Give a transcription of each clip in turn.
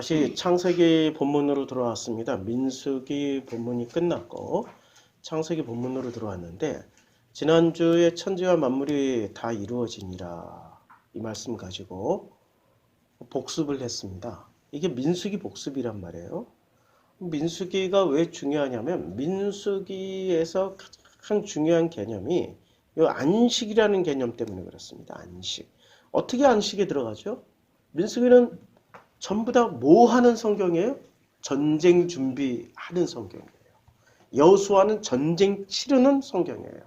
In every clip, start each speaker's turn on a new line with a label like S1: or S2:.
S1: 다시 창세기 본문으로 들어왔습니다. 민수기 본문이 끝났고 창세기 본문으로 들어왔는데 지난주에 천지와 만물이 다 이루어지니라 이 말씀 가지고 복습을 했습니다. 이게 민수기 복습이란 말이에요. 민수기가 왜 중요하냐면 민수기에서 가장 중요한 개념이 이 안식이라는 개념 때문에 그렇습니다. 안식. 어떻게 안식에 들어가죠? 민수기는 전부 다 뭐 하는 성경이에요? 전쟁 준비하는 성경이에요. 여호수아는 전쟁 치르는 성경이에요.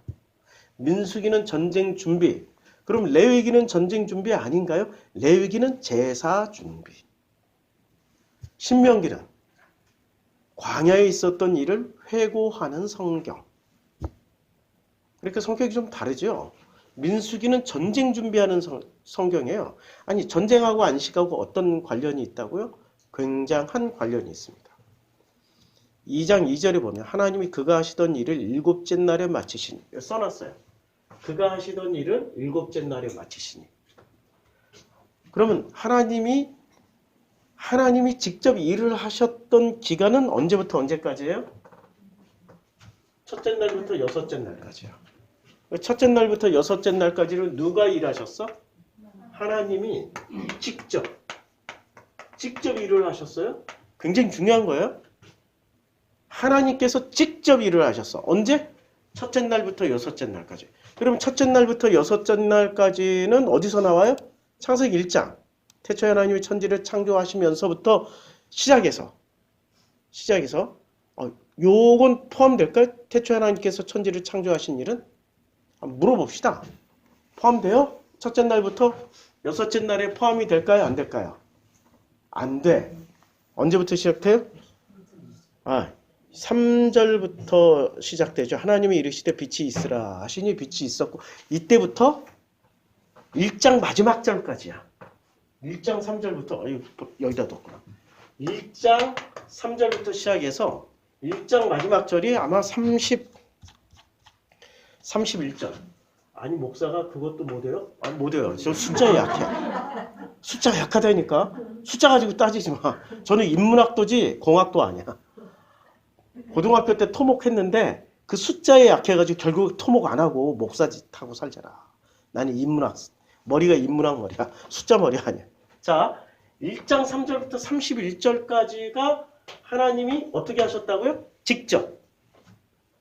S1: 민수기는 전쟁 준비. 그럼 레위기는 전쟁 준비 아닌가요? 레위기는 제사 준비. 신명기는 광야에 있었던 일을 회고하는 성경. 그러니까 성격이 좀 다르죠. 민수기는 전쟁 준비하는 성경이에요. 아니 전쟁하고 안식하고 어떤 관련이 있다고요? 굉장한 관련이 있습니다. 2장 2절에 보면 하나님이 그가 하시던 일을 일곱째 날에 마치시니 써놨어요. 그가 하시던 일을 일곱째 날에 마치시니. 그러면 하나님이 직접 일을 하셨던 기간은 언제부터 언제까지예요? 첫째 날부터 여섯째 날까지요. 첫째 날부터 여섯째 날까지는 누가 일하셨어? 하나님이 직접 일을 하셨어요? 굉장히 중요한 거예요. 하나님께서 직접 일을 하셨어. 언제? 첫째 날부터 여섯째 날까지. 그럼 첫째 날부터 여섯째 날까지는 어디서 나와요? 창세기 1장. 태초에 하나님이 천지를 창조하시면서부터 시작해서 요건 포함될까요? 태초에 하나님께서 천지를 창조하신 일은? 물어봅시다. 포함돼요? 첫째 날부터 여섯째 날에 포함이 될까요? 안 될까요? 안 돼. 언제부터 시작돼요? 3절부터 시작되죠. 하나님이 이르시되 빛이 있으라 하시니 빛이 있었고 이때부터 1장 마지막 절까지야. 1장 3절부터 여기다 뒀구나. 1장 3절부터 시작해서 1장 마지막 절이 아마 31절. 아니 목사가 그것도 못해요? 아니 못해요. 저 숫자에 약해. 숫자가 약하다니까. 숫자 가지고 따지지 마. 저는 인문학도지 공학도 아니야. 고등학교 때 토목했는데 그 숫자에 약해가지고 결국 토목 안 하고 목사짓 하고 살잖아. 나는 인문학, 머리가 인문학 머리야. 숫자 머리 아니야. 자, 1장 3절부터 31절까지가 하나님이 어떻게 하셨다고요? 직접.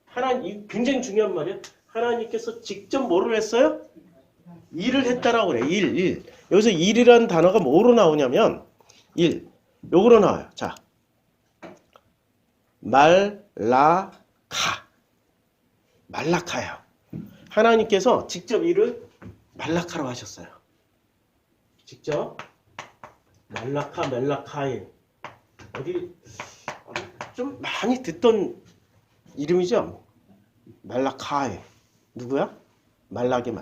S1: 하나님, 굉장히 중요한 말이야. 하나님께서 직접 뭐를 했어요? 일을 했다라고 그래. 일. 여기서 일이라는 단어가 뭐로 나오냐면 일. 요거로 나와요. 자, 말라카예요. 하나님께서 직접 일을 말라카로 하셨어요. 직접 멜라카일. 어디 좀 많이 듣던 이름이죠? 말라카일. 누구야? 말라게.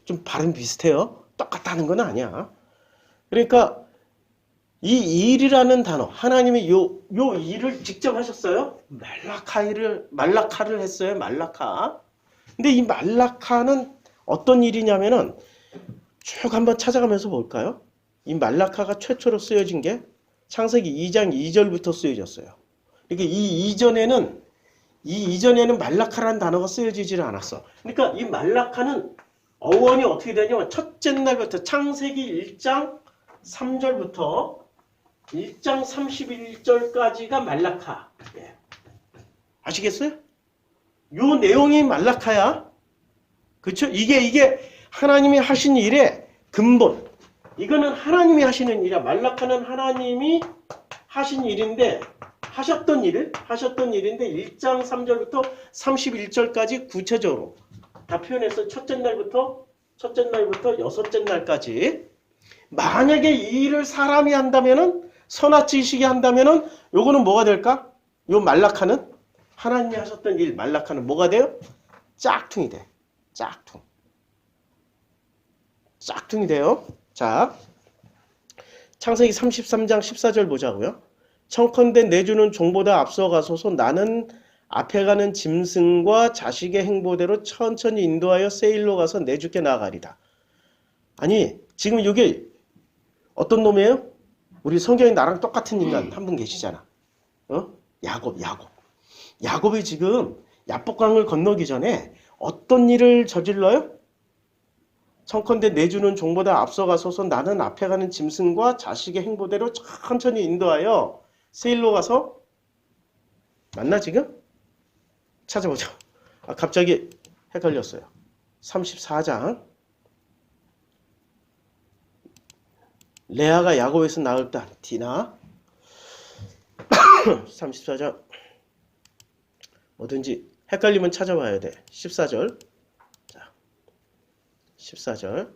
S1: 좀 발음 비슷해요. 똑같다는 건 아니야. 그러니까 이 일이라는 단어, 하나님이 요 일을 직접 하셨어요. 말라카를 했어요. 말라카. 근데 이 말라카는 어떤 일이냐면은 쭉 한번 찾아가면서 볼까요? 이 말라카가 최초로 쓰여진 게 창세기 2장 2절부터 쓰여졌어요. 그러니까 이 이전에는 말라카라는 단어가 쓰여지질 않았어. 그러니까 이 말라카는 어원이 어떻게 되냐면 첫째 날부터 창세기 1장 3절부터 1장 31절까지가 말라카. 예. 아시겠어요? 요 내용이 말라카야. 그렇죠? 이게 하나님이 하신 일의 근본. 이거는 하나님이 하시는 일이야. 말라카는 하나님이 하신 일인데 하셨던 일인데 1장 3절부터 31절까지 구체적으로 다 표현해서 첫째 날부터 여섯째 날까지. 만약에 이 일을 사람이 한다면은 선하지식이 한다면은 요거는 뭐가 될까? 요 말라카는 하나님이 하셨던 일 말라카는 뭐가 돼요? 짝퉁이 돼. 짝퉁이 돼요. 자, 창세기 33장 14절 보자고요. 청컨대 내주는 종보다 앞서가소서 나는 앞에 가는 짐승과 자식의 행보대로 천천히 인도하여 세일로 가서 내 주께 나아가리다. 아니 지금 이게 어떤 놈이에요? 우리 성경에 나랑 똑같은 인간 한 분 계시잖아. 야곱. 야곱이 지금 야복강을 건너기 전에 어떤 일을 저질러요? 청컨대 내주는 종보다 앞서가소서 나는 앞에 가는 짐승과 자식의 행보대로 천천히 인도하여 세일로 가서 맞나 지금? 찾아보자. 갑자기 헷갈렸어요. 34장. 레아가 야곱에서 낳을 딸 디나. 34장. 뭐든지 헷갈리면 찾아봐야 돼. 14절. 자, 14절.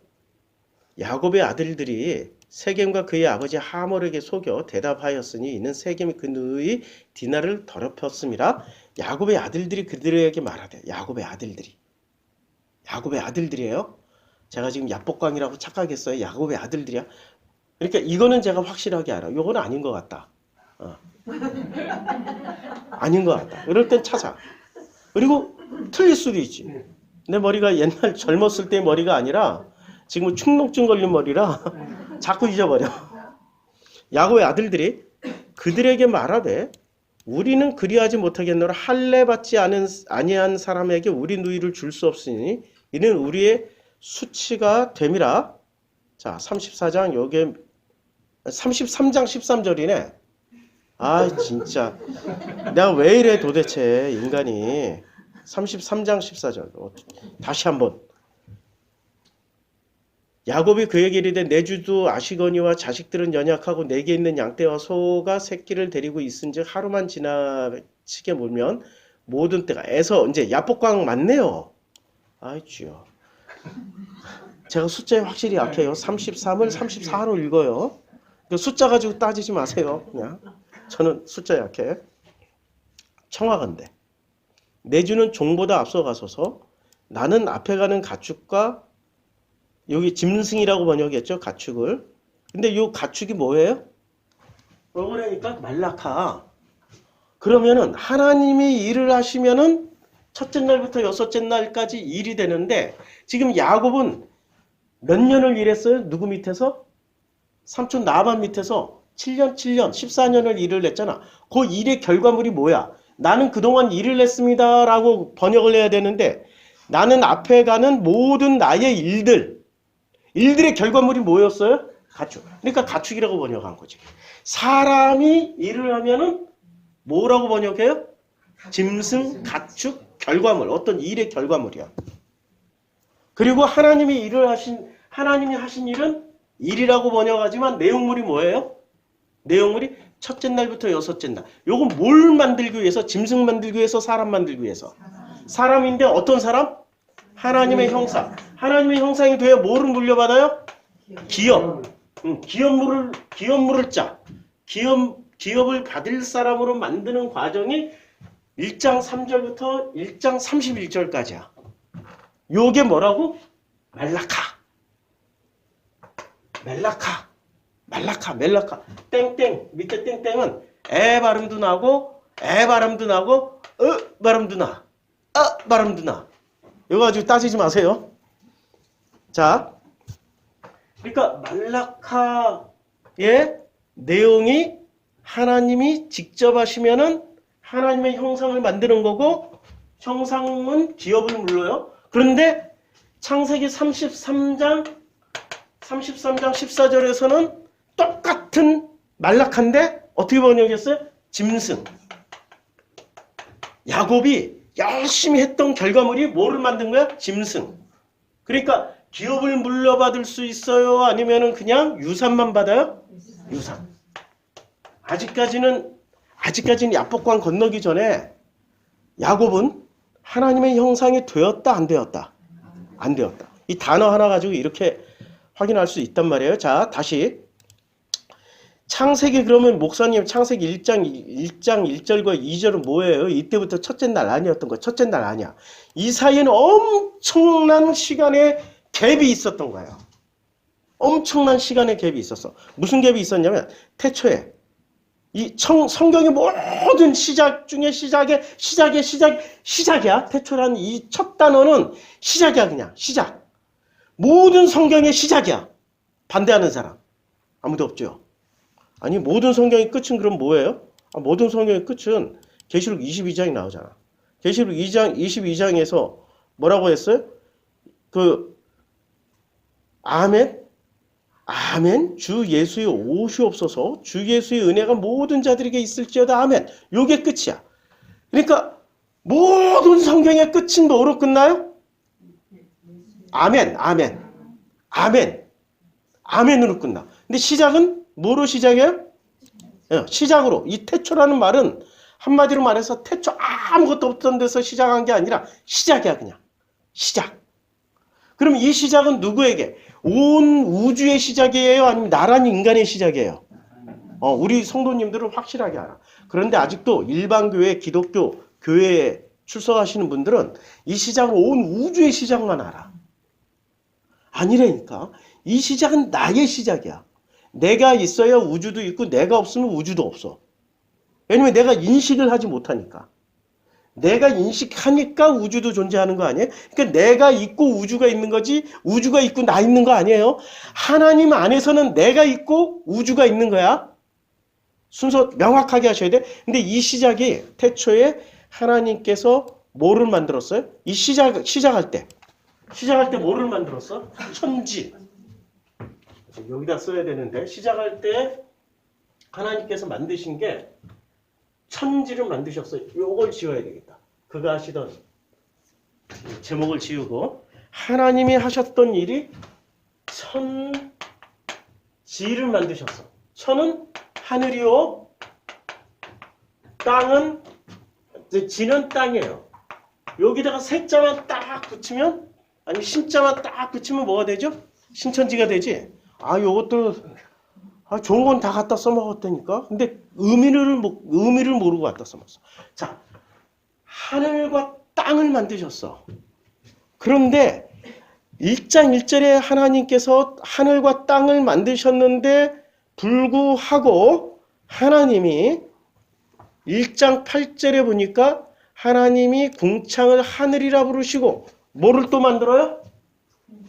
S1: 야곱의 아들들이 세겜과 그의 아버지 하몰에게 속여 대답하였으니 이는 세겜이 그 누이 디나를 더럽혔습니다. 야곱의 아들들이 그들에게 말하되 야곱의 아들들이에요. 제가 지금 야복강이라고 착각했어요. 야곱의 아들들이야. 그러니까 이거는 제가 확실하게 알아. 이거는 아닌 것 같다. 아닌 것 같다. 이럴 땐 찾아. 그리고 틀릴 수도 있지. 내 머리가 옛날 젊었을 때 머리가 아니라 지금 축농증 걸린 머리라 자꾸 잊어버려. 야곱의 아들들이 그들에게 말하되 우리는 그리하지 못하겠노라. 할례 받지 아니한 사람에게 우리 누이를 줄 수 없으니 이는 우리의 수치가 됨이라. 자, 34장 여기에 33장 13절이네. 아, 진짜 내가 왜 이래 도대체 인간이. 33장 14절 다시 한번. 야곱이 그에게 이르되 내 주도 아시거니와 자식들은 연약하고 내게 있는 양떼와 소가 새끼를 데리고 있은즉 하루만 지나치게 몰면 모든 때가 에서 이제 야복강 맞네요. 아이 주여. 제가 숫자에 확실히 약해요. 33을 34로 읽어요. 숫자 가지고 따지지 마세요. 그냥 저는 숫자 약해. 청하건대 내 주는 종보다 앞서가소서 나는 앞에 가는 가축과 여기 짐승이라고 번역했죠. 가축을. 근데 이 가축이 뭐예요? 그러니까 말라카. 그러면은 하나님이 일을 하시면은 첫째 날부터 여섯째 날까지 일이 되는데 지금 야곱은 몇 년을 일했어요? 누구 밑에서? 삼촌 나만 밑에서 7년 14년을 일을 했잖아. 그 일의 결과물이 뭐야? 나는 그동안 일을 했습니다 라고 번역을 해야 되는데 나는 앞에 가는 모든 나의 일들의 결과물이 뭐였어요? 가축. 그러니까 가축이라고 번역한 거지. 사람이 일을 하면은 뭐라고 번역해요? 짐승, 가축, 결과물. 어떤 일의 결과물이야. 그리고 하나님이 하신 일은 일이라고 번역하지만 내용물이 뭐예요? 내용물이 첫째 날부터 여섯째 날. 요건 뭘 만들기 위해서? 짐승 만들기 위해서? 사람 만들기 위해서? 사람인데 어떤 사람? 하나님의 형상. 하나님의 형상이 되어 뭐를 물려받아요? 기업. 기업물을 짜. 기업을 받을 사람으로 만드는 과정이 1장 3절부터 1장 31절까지야. 요게 뭐라고? 멜라카. 땡땡. 밑에 땡땡은 에 발음도 나고 발음도 나. 발음도 나. 이거 가지고 따지지 마세요. 자, 그러니까 말라카의 내용이 하나님이 직접 하시면은 하나님의 형상을 만드는 거고 형상은 기업을 물러요. 그런데 창세기 33장 14절에서는 똑같은 말라카인데 어떻게 번역했어요? 짐승. 야곱이 열심히 했던 결과물이 뭐를 만든 거야? 짐승. 그러니까 기업을 물려받을 수 있어요? 아니면은 그냥 유산만 받아요? 유산. 아직까지는 야복강 건너기 전에 야곱은 하나님의 형상이 되었다, 안 되었다? 안 되었다. 이 단어 하나 가지고 이렇게 확인할 수 있단 말이에요. 자, 다시. 창세기 그러면 목사님 창세기 1장 1절과 2절은 뭐예요? 이때부터 첫째 날 아니었던 거. 첫째 날 아니야. 이 사이에는 엄청난 시간의 갭이 있었던 거예요. 엄청난 시간의 갭이 있었어. 무슨 갭이 있었냐면 태초에 이 성경의 모든 시작 중에 시작이야. 태초라는 이 첫 단어는 시작이야. 그냥 시작. 모든 성경의 시작이야. 반대하는 사람 아무도 없죠. 아니 모든 성경의 끝은 그럼 뭐예요? 모든 성경의 끝은 계시록 22장이 나오잖아. 계시록 2장 22장에서 뭐라고 했어요? 그 아멘, 아멘, 주 예수의 오시옵소서, 주 예수의 은혜가 모든 자들에게 있을지어다, 아멘. 요게 끝이야. 그러니까 모든 성경의 끝은 뭐로 끝나요? 아멘, 아멘, 아멘, 아멘으로 끝나. 근데 시작은 뭐로 시작해요? 시작으로. 이 태초라는 말은 한마디로 말해서 태초 아무것도 없던 데서 시작한 게 아니라 시작이야, 그냥. 시작. 그럼 이 시작은 누구에게? 온 우주의 시작이에요? 아니면 나란 인간의 시작이에요? 우리 성도님들은 확실하게 알아. 그런데 아직도 일반 교회, 기독교 교회에 출석하시는 분들은 이 시작을 온 우주의 시작만 알아. 아니라니까. 이 시작은 나의 시작이야. 내가 있어야 우주도 있고 내가 없으면 우주도 없어. 왜냐면 내가 인식을 하지 못하니까. 내가 인식하니까 우주도 존재하는 거 아니에요? 그러니까 내가 있고 우주가 있는 거지 우주가 있고 나 있는 거 아니에요? 하나님 안에서는 내가 있고 우주가 있는 거야. 순서 명확하게 하셔야 돼. 근데 이 시작이 태초에 하나님께서 뭐를 만들었어요? 이 시작할 때 뭐를 만들었어? 천지. 여기다 써야 되는데 시작할 때 하나님께서 만드신 게 천지를 만드셨어요. 요걸 지워야 되겠다. 그가 하시던 제목을 지우고 하나님이 하셨던 일이 천지를 만드셨어. 천은 하늘이요. 땅은 지는 땅이에요. 여기다가 색자만 딱 붙이면 아니 신자만 딱 붙이면 뭐가 되죠? 신천지가 되지. 요것도 좋은 건 다 갖다 써먹었다니까. 근데 의미를 모르고 갖다 써먹었어. 자, 하늘과 땅을 만드셨어. 그런데 1장 1절에 하나님께서 하늘과 땅을 만드셨는데 불구하고 하나님이 1장 8절에 보니까 하나님이 궁창을 하늘이라 부르시고 뭐를 또 만들어요?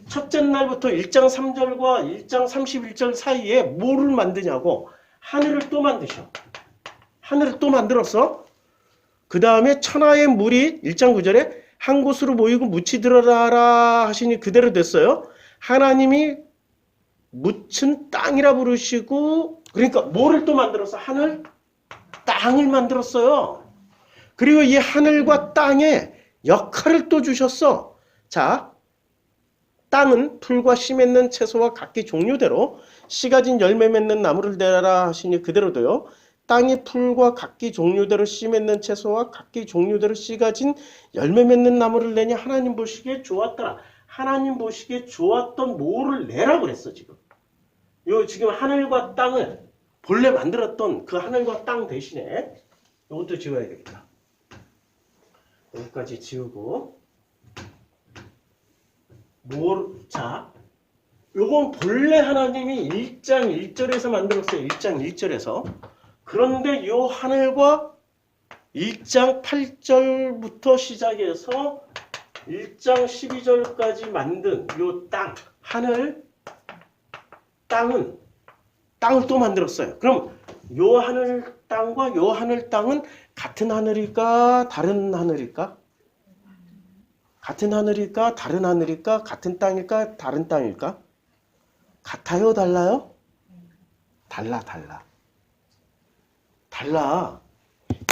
S1: 첫째 날부터 1장 3절과 1장 31절 사이에 뭐를 만드냐고 하늘을 또 만드셔. 하늘을 또 만들었어. 그 다음에 천하의 물이 1장 9절에 한 곳으로 모이고 묻히들어라 하시니 그대로 됐어요. 하나님이 묻힌 땅이라 부르시고 그러니까 뭐를 또 만들었어? 하늘, 땅을 만들었어요. 그리고 이 하늘과 땅에 역할을 또 주셨어. 자, 땅은 풀과 씨 맺는 채소와 각기 종류대로 씨 가진 열매 맺는 나무를 내라 하시니 그대로도요. 땅이 풀과 각기 종류대로 씨 맺는 채소와 각기 종류대로 씨 가진 열매 맺는 나무를 내니 하나님 보시기에 좋았더라. 하나님 보시기에 좋았던 뭐를 내라고 그랬어 지금. 지금 하늘과 땅을 본래 만들었던 그 하늘과 땅 대신에 이것도 지워야 되겠다. 여기까지 지우고 자, 요건 본래 하나님이 1장 1절에서 만들었어요. 1장 1절에서. 그런데 요 하늘과 1장 8절부터 시작해서 1장 12절까지 만든 요 땅, 하늘, 땅을 또 만들었어요. 그럼 요 하늘 땅과 요 하늘 땅은 같은 하늘일까? 다른 하늘일까? 같은 하늘일까? 다른 하늘일까? 같은 땅일까? 다른 땅일까? 같아요? 달라요? 달라.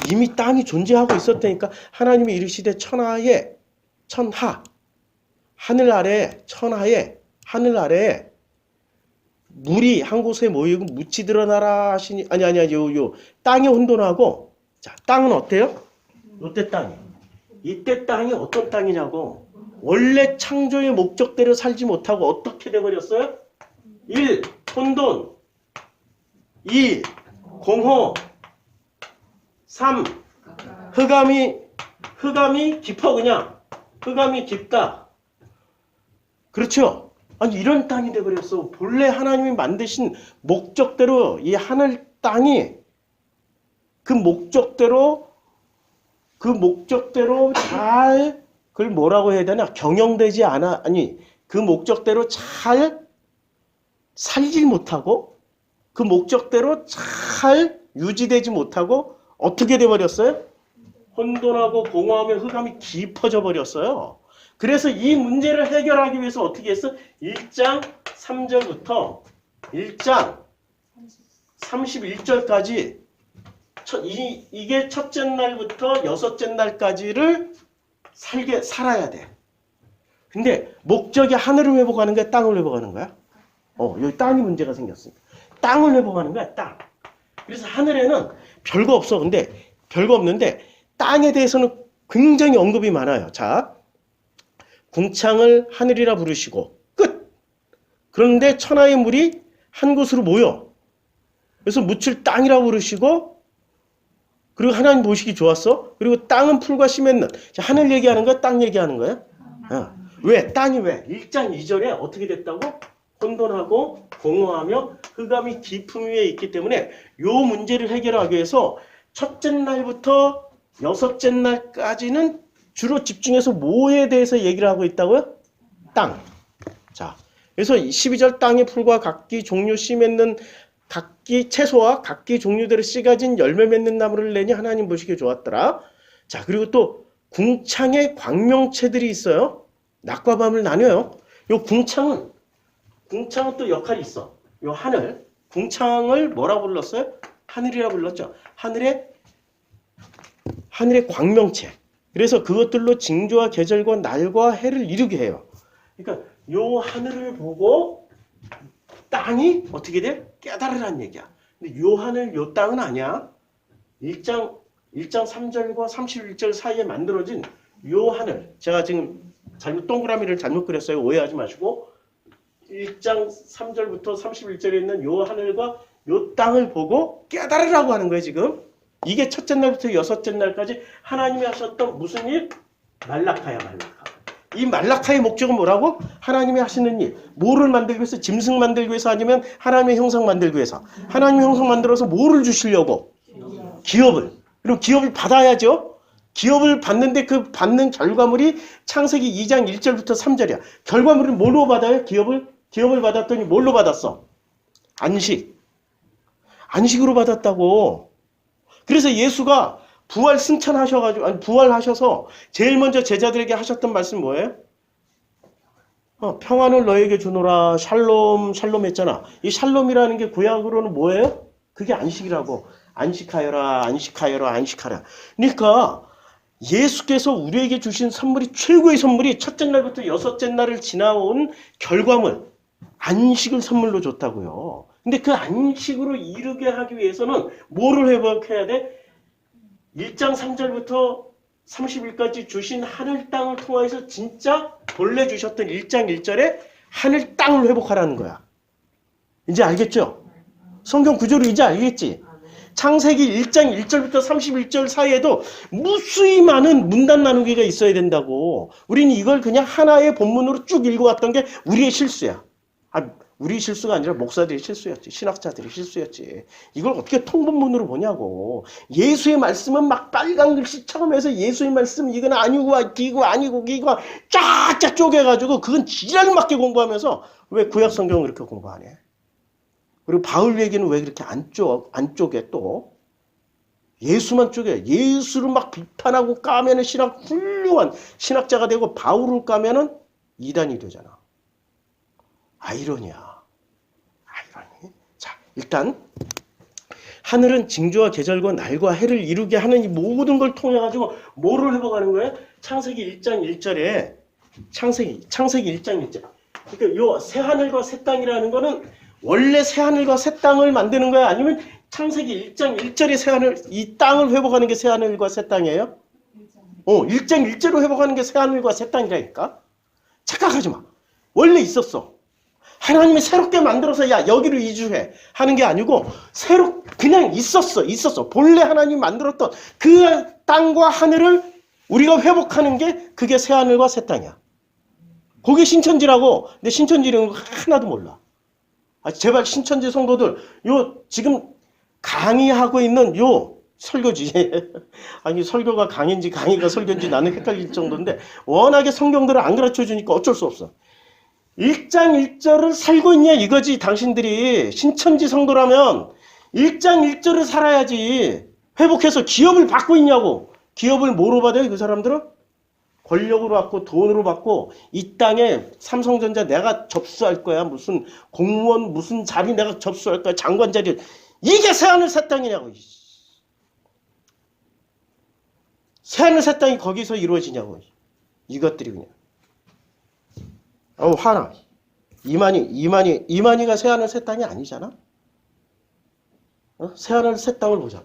S1: 이미 땅이 존재하고 있었다니까. 하나님이 이르시되 천하에 하늘 아래 천하에 하늘 아래에 물이 한 곳에 모이고 묻히 드러나라 하시니 아니 요 땅이 혼돈하고. 자, 땅은 어때요? 이때 땅이. 이때 땅이 어떤 땅이냐고. 원래 창조의 목적대로 살지 못하고 어떻게 돼버렸어요? 1. 혼돈 2. 공허 3. 흑암이 깊어. 그냥 흑암이 깊다. 그렇죠? 아니 이런 땅이 돼버렸어. 본래 하나님이 만드신 목적대로 이 하늘 땅이 그 목적대로 잘 그걸 뭐라고 해야 되나? 경영되지 않아. 아니 그 목적대로 잘 살질 못하고 그 목적대로 잘 유지되지 못하고 어떻게 돼버렸어요? 혼돈하고 공허하며 흑암이 깊어져 버렸어요. 그래서 이 문제를 해결하기 위해서 어떻게 했어? 1장 3절부터 1장 31절까지 이게 첫째 날부터 여섯째 날까지를 살아야 돼. 근데 목적이 하늘을 회복하는 거야? 땅을 회복하는 거야? 여기 땅이 문제가 생겼습니다. 땅을 회복하는 거야, 땅. 그래서 하늘에는 별거 없어. 근데 별거 없는데 땅에 대해서는 굉장히 언급이 많아요. 자, 궁창을 하늘이라 부르시고 끝. 그런데 천하의 물이 한 곳으로 모여. 그래서 묻힐 땅이라 부르시고 그리고 하나님 보시기 좋았어. 그리고 땅은 풀과 씨 맺는. 하늘 얘기하는 거야? 땅 얘기하는 거야? 왜? 땅이 왜? 1장 2절에 어떻게 됐다고? 혼돈하고 공허하며 흑암이 깊음 위에 있기 때문에 요 문제를 해결하기 위해서 첫째 날부터 여섯째 날까지는 주로 집중해서 뭐에 대해서 얘기를 하고 있다고요? 땅. 자, 그래서 12절 땅의 풀과 각기 종류 씨 맺는 각기 채소와 각기 종류대로 씨 가진 열매 맺는 나무를 내니 하나님 보시기에 좋았더라. 자, 그리고 또 궁창에 광명체들이 있어요. 낮과 밤을 나뉘어요. 요 궁창은 또 역할이 있어. 요 하늘. 궁창을 뭐라고 불렀어요? 하늘이라 불렀죠. 하늘의 광명체. 그래서 그것들로 징조와 계절과 날과 해를 이루게 해요. 그러니까 요 하늘을 보고 땅이 어떻게 돼? 깨달으란 얘기야. 근데 요 하늘, 요 땅은 아니야. 1장 3절과 31절 사이에 만들어진 요 하늘. 제가 지금 동그라미를 잘못 그렸어요. 오해하지 마시고. 1장 3절부터 31절에 있는 요 하늘과 요 땅을 보고 깨달으라고 하는 거예요, 지금. 이게 첫째 날부터 여섯째 날까지 하나님이 하셨던 무슨 일? 말라카야, 말라카. 이 말라카의 목적은 뭐라고? 하나님이 하시는 일. 뭐를 만들기 위해서? 짐승 만들기 위해서 아니면 하나님의 형상 만들기 위해서? 하나님의 형상 만들어서 뭐를 주시려고? 기업을. 그럼 기업을 받아야죠. 기업을 받는데 그 받는 결과물이 창세기 2장 1절부터 3절이야. 결과물은 뭘로 받아요? 기업을 받았더니 뭘로 받았어? 안식으로 받았다고. 그래서 예수가 부활하셔서 제일 먼저 제자들에게 하셨던 말씀 뭐예요? 평안을 너에게 주노라. 샬롬 했잖아. 이 샬롬이라는 게 구약으로는 뭐예요? 그게 안식이라고. 안식하여라. 그러니까 예수께서 우리에게 주신 선물이 최고의 선물이 첫째 날부터 여섯째 날을 지나온 결과물. 안식을 선물로 줬다고요. 근데 그 안식으로 이르게 하기 위해서는 뭐를 회복해야 돼? 1장 3절부터 30일까지 주신 하늘 땅을 통해서 진짜 본래 주셨던 1장 1절에 하늘 땅을 회복하라는 거야. 이제 알겠죠? 성경 구조를 이제 알겠지? 창세기 1장 1절부터 31절 사이에도 무수히 많은 문단 나누기가 있어야 된다고. 우리는 이걸 그냥 하나의 본문으로 쭉 읽어왔던 게 우리의 실수야. 우리 실수가 아니라 목사들이 실수였지. 신학자들이 실수였지. 이걸 어떻게 통본문으로 보냐고. 예수의 말씀은 막 빨간 글씨 처음 해서 예수의 말씀 이건 아니고 기고 아니고 기고 쫙쫙 쪼개가지고 그건 지랄 맞게 공부하면서 왜 구약 성경을 그렇게 공부 안 해? 그리고 바울 얘기는 왜 그렇게 안 쪼개 또? 예수만 쪼개. 예수를 막 비판하고 까면은 훌륭한 신학자가 되고 바울을 까면은 이단이 되잖아. 아이러니야. 자, 일단 하늘은 징조와 계절과 날과 해를 이루게 하는 이 모든 걸 통해 가지고 뭐를 회복하는 거예요? 창세기 1장 1절에 창세기 1장 1절. 그러니까 요 새 하늘과 새 땅이라는 거는 원래 새 하늘과 새 땅을 만드는 거야? 아니면 창세기 1장 1절에 이 땅을 회복하는 게 새 하늘과 새 땅이에요? 1장 1절로 회복하는 게 새 하늘과 새 땅이라니까? 착각하지 마. 원래 있었어. 하나님이 새롭게 만들어서 야 여기로 이주해 하는 게 아니고 그냥 있었어. 본래 하나님이 만들었던 그 땅과 하늘을 우리가 회복하는 게 그게 새 하늘과 새 땅이야. 그게 신천지라고. 근데 신천지 이런 거 하나도 몰라. 제발 신천지 성도들 지금 강의하고 있는 설교지. 아니 설교가 강인지 강의가 설교인지 나는 헷갈릴 정도인데 워낙에 성경들을 안 가르쳐 주니까 어쩔 수 없어. 일장일절을 살고 있냐 이거지. 당신들이 신천지 성도라면 일장일절을 살아야지. 회복해서 기업을 받고 있냐고. 기업을 뭐로 받아요 그 사람들은? 권력으로 받고 돈으로 받고 이 땅에 삼성전자 내가 접수할 거야. 무슨 공무원 무슨 자리 내가 접수할 거야. 장관 자리. 이게 새하늘 새 땅이냐고. 새하늘 새 땅이 거기서 이루어지냐고. 이것들이 그냥. 화나. 이만희가 새하늘 새 땅이 아니잖아. 새하늘 새 땅을 보자.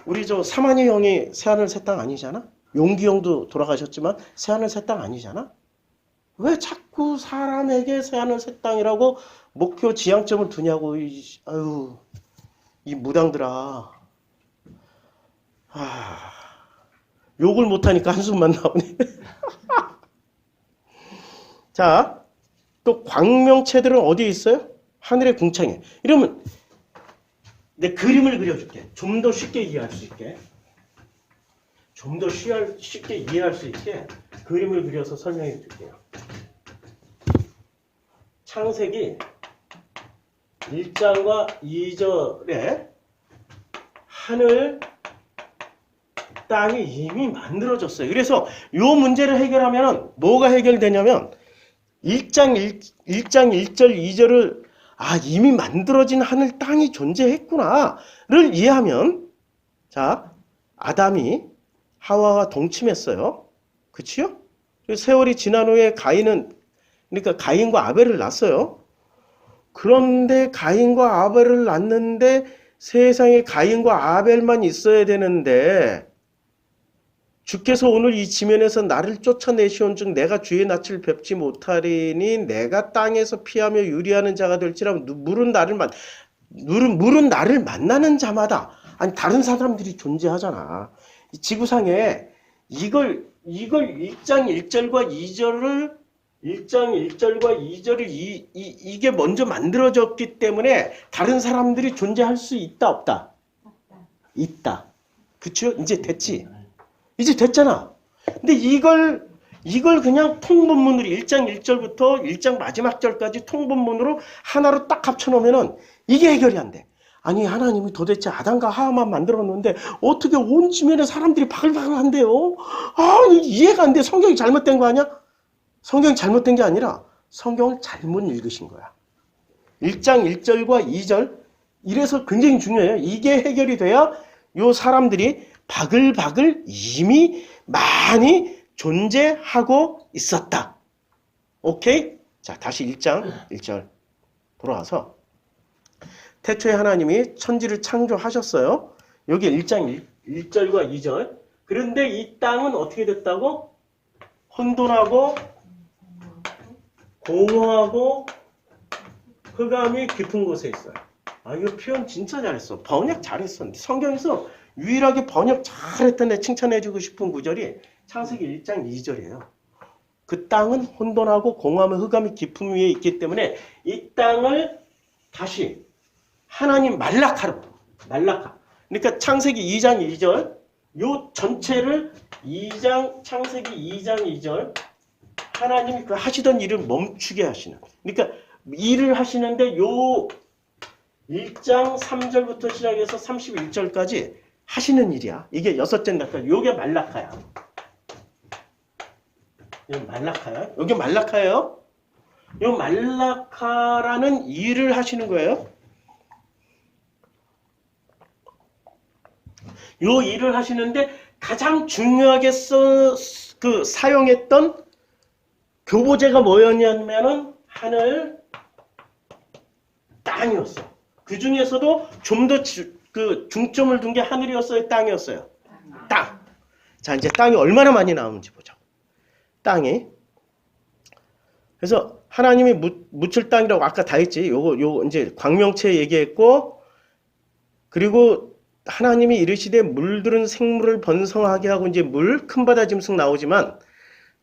S1: 우리 저 사만희 형이 새하늘 새 땅 아니잖아. 용기 형도 돌아가셨지만 새하늘 새 땅 아니잖아. 왜 자꾸 사람에게 새하늘 새 땅이라고 목표 지향점을 두냐고. 아유, 이 무당들아. 욕을 못하니까 한숨만 나오네. 자, 또 광명체들은 어디에 있어요? 하늘의 궁창에. 이러면 내 그림을 그려줄게. 좀 더 쉽게 이해할 수 있게. 좀 더 쉽게 이해할 수 있게 그림을 그려서 설명해 줄게요. 창세기 1장과 2절에 하늘, 땅이 이미 만들어졌어요. 그래서 이 문제를 해결하면 뭐가 해결되냐면 1장 1절 2절을 이미 만들어진 하늘 땅이 존재했구나를 이해하면 자 아담이 하와와 동침했어요. 그치요? 세월이 지난 후에 그러니까 가인과 아벨을 낳았어요. 그런데 가인과 아벨을 낳는데 세상에 가인과 아벨만 있어야 되는데 주께서 오늘 이 지면에서 나를 쫓아내시온즉 내가 주의 낯을 뵙지 못하리니 내가 땅에서 피하며 유리하는 자가 될지라도 물은 나를 만나는 자마다 아니 다른 사람들이 존재하잖아. 이 지구상에 이걸 1장 1절과 2절을 이게 먼저 만들어졌기 때문에 다른 사람들이 존재할 수 있다 없다? 있다. 그쵸? 이제 됐지? 이제 됐잖아. 근데 이걸 그냥 통본문으로 1장 1절부터 1장 마지막 절까지 통본문으로 하나로 딱 합쳐놓으면은 이게 해결이 안 돼. 아니 하나님이 도대체 아담과 하와만 만들었는데 어떻게 온 지면에 사람들이 바글바글 한대요? 이해가 안 돼. 성경이 잘못된 거 아니야? 성경이 잘못된 게 아니라 성경을 잘못 읽으신 거야. 1장 1절과 2절 이래서 굉장히 중요해요. 이게 해결이 돼야 요 사람들이 바글바글 이미 많이 존재하고 있었다. 오케이? 자, 다시 1장 1절 돌아와서 태초에 하나님이 천지를 창조하셨어요. 여기 1장 1절과 2절. 그런데 이 땅은 어떻게 됐다고? 혼돈하고 공허하고 흑암이 깊은 곳에 있어요. 이거 표현 진짜 잘했어. 번역 잘했어. 성경에서 유일하게 번역 잘했던 애 칭찬해주고 싶은 구절이 창세기 1장 2절이에요. 그 땅은 혼돈하고 공허함의 흑암이 깊은 위에 있기 때문에 이 땅을 다시 하나님 말라카. 그러니까 창세기 2장 2절 요 전체를 창세기 2장 2절 하나님이 그 하시던 일을 멈추게 하시는. 그러니까 일을 하시는데 요 1장 3절부터 시작해서 31절까지 하시는 일이야. 이게 여섯째 날까지. 요게 말라카야. 여기 말라카야. 여기 말라카예요. 요 말라카라는 일을 하시는 거예요. 요 일을 하시는데 가장 중요하게 사용했던 교보제가 뭐였냐면은 하늘, 땅이었어. 그 중에서도 좀 더 중점을 둔 게 하늘이었어요, 땅이었어요? 땅. 자, 이제 땅이 얼마나 많이 나오는지 보자. 땅이. 그래서 하나님이 묻힐 땅이라고 아까 다 했지. 요거 이제 광명체 얘기했고, 그리고 하나님이 이르시되 물들은 생물을 번성하게 하고 이제 큰 바다 짐승 나오지만,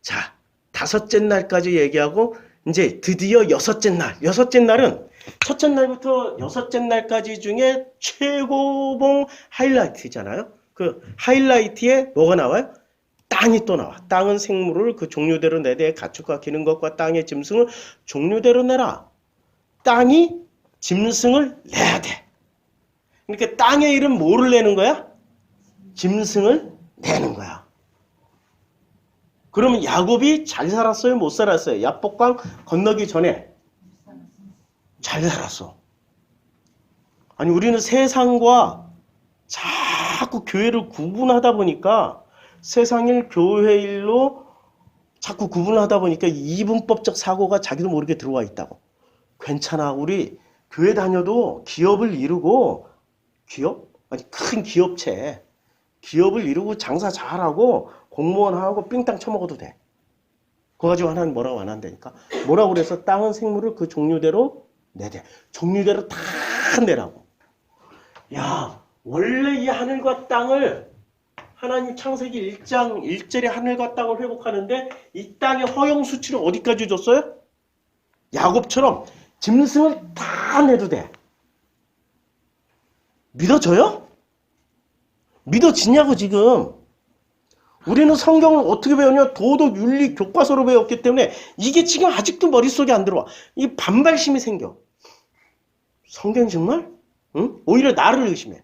S1: 자, 다섯째 날까지 얘기하고, 이제 드디어 여섯째 날은 첫째 날부터 여섯째 날까지 중에 최고봉 하이라이트잖아요. 그 하이라이트에 뭐가 나와요? 땅. 땅이 또 나와. 땅은 생물을 그 종류대로 내되 가축과 기는 것과 땅의 짐승을 종류대로 내라. 땅이 짐승을 내야 돼. 그러니까 땅의 일은 뭐를 내는 거야? 짐승을 내는 거야. 그러면 야곱이 잘 살았어요? 못 살았어요? 야복강 건너기 전에 잘 살았어. 아니 우리는 세상과 자꾸 교회를 구분하다 보니까 세상일 교회일로 자꾸 구분하다 보니까 이분법적 사고가 자기도 모르게 들어와 있다고. 괜찮아. 우리 교회 다녀도 기업을 이루고 기업? 아니 큰 기업체. 기업을 이루고 장사 잘하고 공무원하고 삥땅 쳐먹어도 돼. 그거 가지고 하나님 뭐라고 안 한다니까. 뭐라고 그래서 땅은 생물을 그 종류대로 내대. 종류대로 다 내라고. 야, 원래 이 하늘과 땅을 하나님 창세기 1장 1절에 하늘과 땅을 회복하는데 이 땅의 허용 수치를 어디까지 줬어요? 야곱처럼 짐승을 다 내도 돼. 믿어져요? 믿어지냐고 지금. 우리는 성경을 어떻게 배우냐? 도덕, 윤리, 교과서로 배웠기 때문에 이게 지금 아직도 머릿속에 안 들어와. 이 반발심이 생겨. 성경 정말? 응? 오히려 나를 의심해.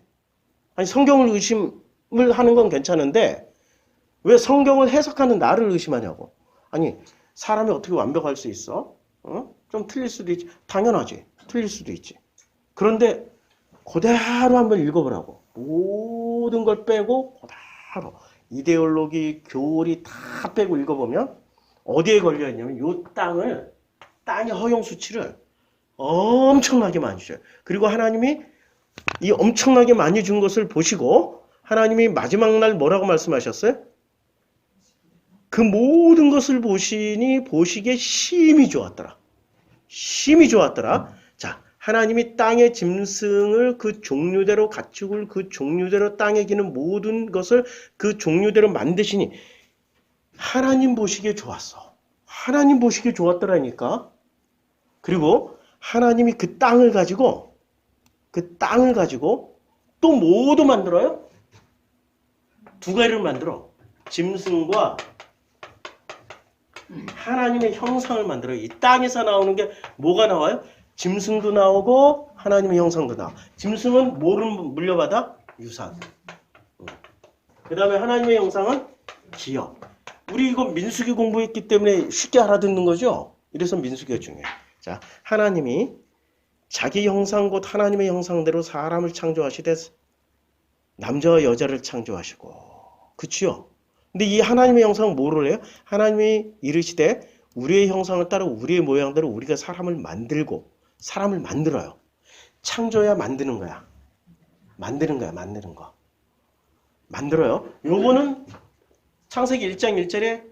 S1: 아니 성경을 의심을 하는 건 괜찮은데 왜 성경을 해석하는 나를 의심하냐고. 아니 사람이 어떻게 완벽할 수 있어? 어? 좀 틀릴 수도 있지. 당연하지. 틀릴 수도 있지. 그런데 그대로 한번 읽어보라고. 모든 걸 빼고 그대로 이데올로기, 교리 다 빼고 읽어보면 어디에 걸려있냐면 이 땅의 허용 수치를 엄청나게 많이 줘요. 그리고 하나님이 이 엄청나게 많이 준 것을 보시고 하나님이 마지막 날 뭐라고 말씀하셨어요? 그 모든 것을 보시니 보시기에 심히 좋았더라. 심히 좋았더라. 자, 하나님이 땅의 짐승을 그 종류대로 가축을 그 종류대로 땅에 기는 모든 것을 그 종류대로 만드시니 하나님 보시기에 좋았어. 하나님 보시기에 좋았더라니까. 그리고 하나님이 그 땅을 가지고 또 뭐도 만들어요? 두 가지를 만들어. 짐승과 하나님의 형상을 만들어요. 이 땅에서 나오는 게 뭐가 나와요? 짐승도 나오고 하나님의 형상도 나와. 짐승은 뭐를 물려받아? 유산. 그 다음에 하나님의 형상은 기업. 우리 이거 민수기 공부했기 때문에 쉽게 알아듣는 거죠? 이래서 민수기가 중요해요. 자, 하나님이 자기 형상 곧 하나님의 형상대로 사람을 창조하시되 남자와 여자를 창조하시고. 그치요? 근데 이 하나님의 형상은 뭐를 해요? 하나님이 이르시되 우리의 형상을 따라 우리의 모양대로 우리가 사람을 만들고 사람을 만들어요. 창조야 만드는 거야. 만드는 거. 만들어요. 요거는 창세기 1장 1절에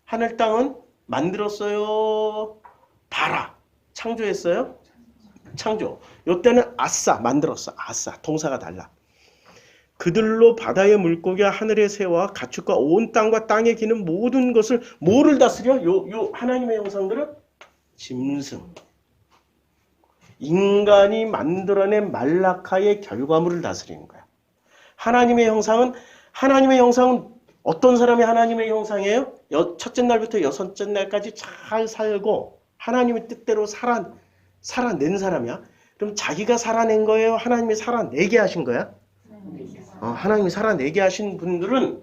S1: 하늘 땅은 만들었어요. 봐라. 창조했어요? 창조. 요때는 아싸 만들었어. 아싸. 동사가 달라. 그들로 바다의 물고기와 하늘의 새와 가축과 온 땅과 땅에 기는 모든 것을 뭐를 다스려? 요 하나님의 형상들은 짐승. 인간이 만들어낸 말라카의 결과물을 다스리는 거야. 하나님의 형상은 어떤 사람이 하나님의 형상이에요? 첫째 날부터 여섯째 날까지 잘 살고 하나님의 뜻대로 살아낸 사람이야. 그럼 자기가 살아낸 거예요? 하나님이 살아내게 하신 거야? 하나님이 살아내게 하신 분들은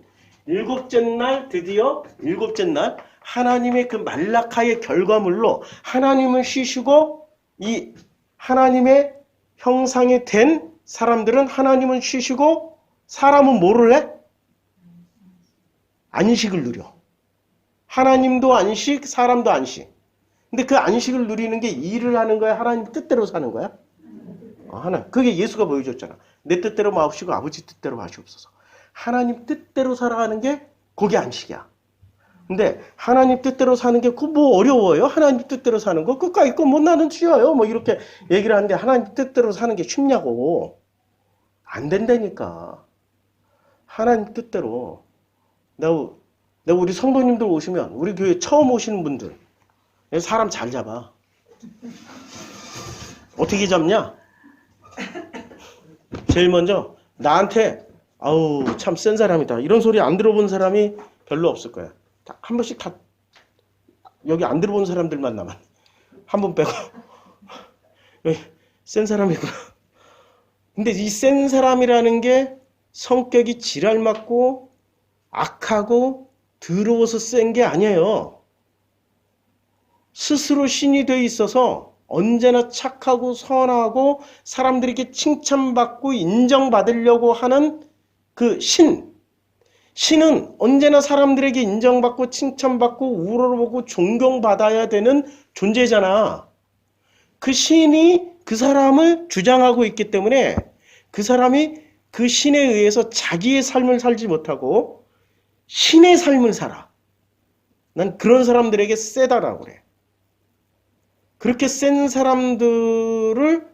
S1: 드디어 일곱째 날 하나님의 그 말라카의 결과물로 하나님을 쉬시고 이 하나님의 형상이 된 사람들은 하나님을 쉬시고 사람은 뭐를 해? 안식을 누려. 하나님도 안식, 사람도 안식. 근데 그 안식을 누리는 게 일을 하는 거야? 하나님 뜻대로 사는 거야? 그게 예수가 보여줬잖아. 내 뜻대로 마옵시고 아버지 뜻대로 마시옵소서. 하나님 뜻대로 살아가는 게 그게 안식이야. 근데 하나님 뜻대로 사는 게 그 뭐 어려워요? 하나님 뜻대로 사는 거? 끝까지 있고 뭐 나는 쉬어요. 뭐 이렇게 얘기를 하는데 하나님 뜻대로 사는 게 쉽냐고. 안 된다니까. 하나님 뜻대로. 내가 우리 성도님들 오시면 우리 교회 처음 오시는 분들 사람 잘 잡아. 어떻게 잡냐? 제일 먼저 나한테 아우 참 센 사람이다. 이런 소리 안 들어본 사람이 별로 없을 거야. 한 번씩 다 여기 안 들어본 사람들만 남았네. 한 번 빼고. 여기 센 사람이구나. 근데 이 센 사람이라는 게 성격이 지랄 맞고 악하고 더러워서 센 게 아니에요. 스스로 신이 돼 있어서 언제나 착하고 선하고 사람들에게 칭찬받고 인정받으려고 하는 그 신은 언제나 사람들에게 인정받고 칭찬받고 우러러보고 존경받아야 되는 존재잖아. 그 신이 그 사람을 주장하고 있기 때문에 그 사람이 그 신에 의해서 자기의 삶을 살지 못하고 신의 삶을 살아. 난 그런 사람들에게 세다라고 그래. 그렇게 센 사람들에게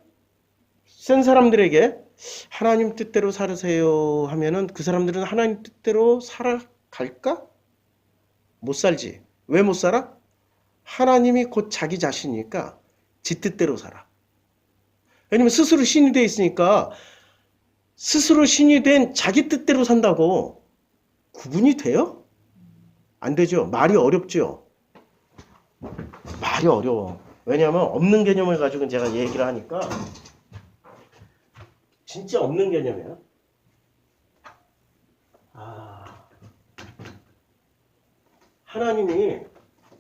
S1: 하나님 뜻대로 살으세요 하면은 그 사람들은 하나님 뜻대로 살아갈까? 못 살지. 왜 못 살아? 하나님이 곧 자기 자신이니까 지 뜻대로 살아. 왜냐면 스스로 신이 돼 있으니까 스스로 신이 된 자기 뜻대로 산다고 구분이 돼요? 안 되죠. 말이 어렵죠. 말이 어려워. 왜냐하면 없는 개념을 가지고 제가 얘기를 하니까 진짜 없는 개념이야. 하나님이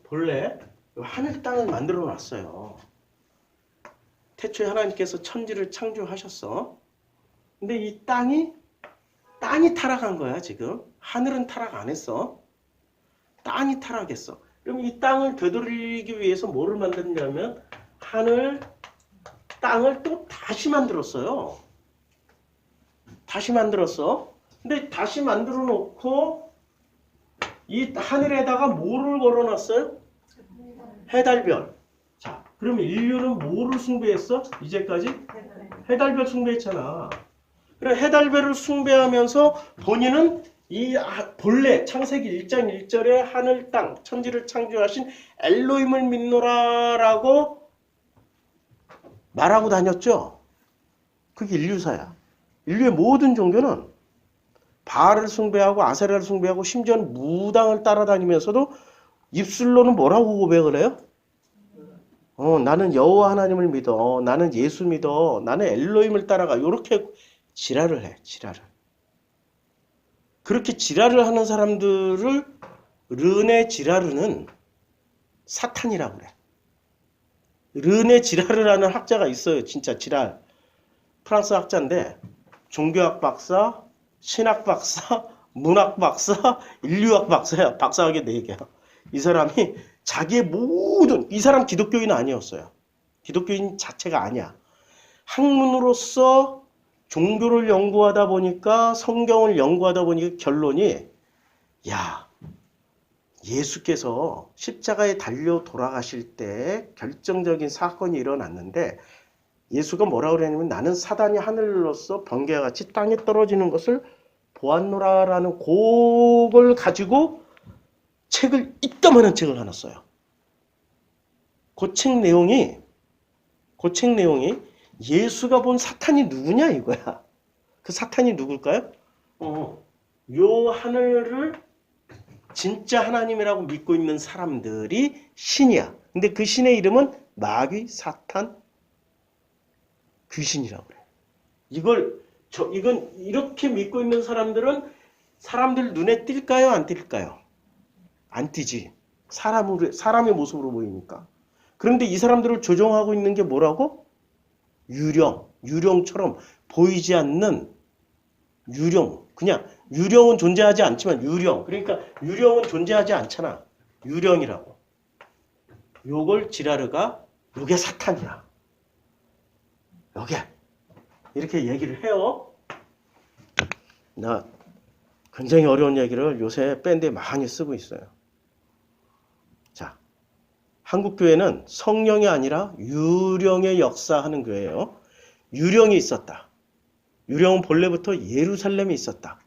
S1: 본래 하늘 땅을 만들어 놨어요. 태초에 하나님께서 천지를 창조하셨어. 근데 이 땅이 타락한 거야 지금. 하늘은 타락 안 했어. 땅이 타락했어. 그럼 이 땅을 되돌리기 위해서 뭐를 만들었냐면 땅을 또 다시 만들었어요. 다시 만들었어. 근데 다시 만들어 놓고 이 하늘에다가 뭐를 걸어놨어요? 해달별. 자, 그럼 인류는 뭐를 숭배했어? 이제까지? 해달별 숭배했잖아. 그래, 해달별을 숭배하면서 본인은 이 본래 창세기 1장 1절에 하늘 땅 천지를 창조하신 엘로힘을 믿노라라고 말하고 다녔죠. 그게 인류사야. 인류의 모든 종교는 바알을 숭배하고 아세라를 숭배하고 심지어는 무당을 따라다니면서도 입술로는 뭐라고 고백을 해요? 나는 여호와 하나님을 믿어. 나는 예수 믿어. 나는 엘로힘을 따라가. 이렇게 지랄을 해. 지랄을. 그렇게 지랄을 하는 사람들을 르네 지라르는 사탄이라고 그래. 르네 지라르 하는 학자가 있어요. 진짜 지랄. 프랑스 학자인데 종교학 박사, 신학 박사, 문학 박사, 인류학 박사야. 박사학위 4개야. 이 사람이 자기의 모든, 이 사람 기독교인 아니었어요. 기독교인 자체가 아니야. 학문으로서 종교를 연구하다 보니까 성경을 연구하다 보니까 결론이 예수께서 십자가에 달려 돌아가실 때 결정적인 사건이 일어났는데 예수가 뭐라고 그랬냐면 나는 사단이 하늘로서 번개와 같이 땅에 떨어지는 것을 보았노라라는 그걸 가지고 이따만한 책을 하나 써요. 그 책 내용이 예수가 본 사탄이 누구냐 이거야. 그 사탄이 누굴까요? 요 하늘을 진짜 하나님이라고 믿고 있는 사람들이 신이야. 근데 그 신의 이름은 마귀, 사탄, 귀신이라고 그래. 이건 이렇게 믿고 있는 사람들은 사람들 눈에 띌까요? 안 띌까요? 안 띄지. 사람의 모습으로 보이니까. 그런데 이 사람들을 조종하고 있는 게 뭐라고? 유령처럼 보이지 않는 유령. 그냥 유령은 존재하지 않지만 유령. 그러니까 유령은 존재하지 않잖아. 유령이라고. 요걸 지라르가 요게 사탄이야. 요게. 이렇게 얘기를 해요. 나 굉장히 어려운 얘기를 요새 밴드에 많이 쓰고 있어요. 자, 한국교회는 성령이 아니라 유령의 역사하는 교회예요. 유령이 있었다. 유령은 본래부터 예루살렘에 있었다.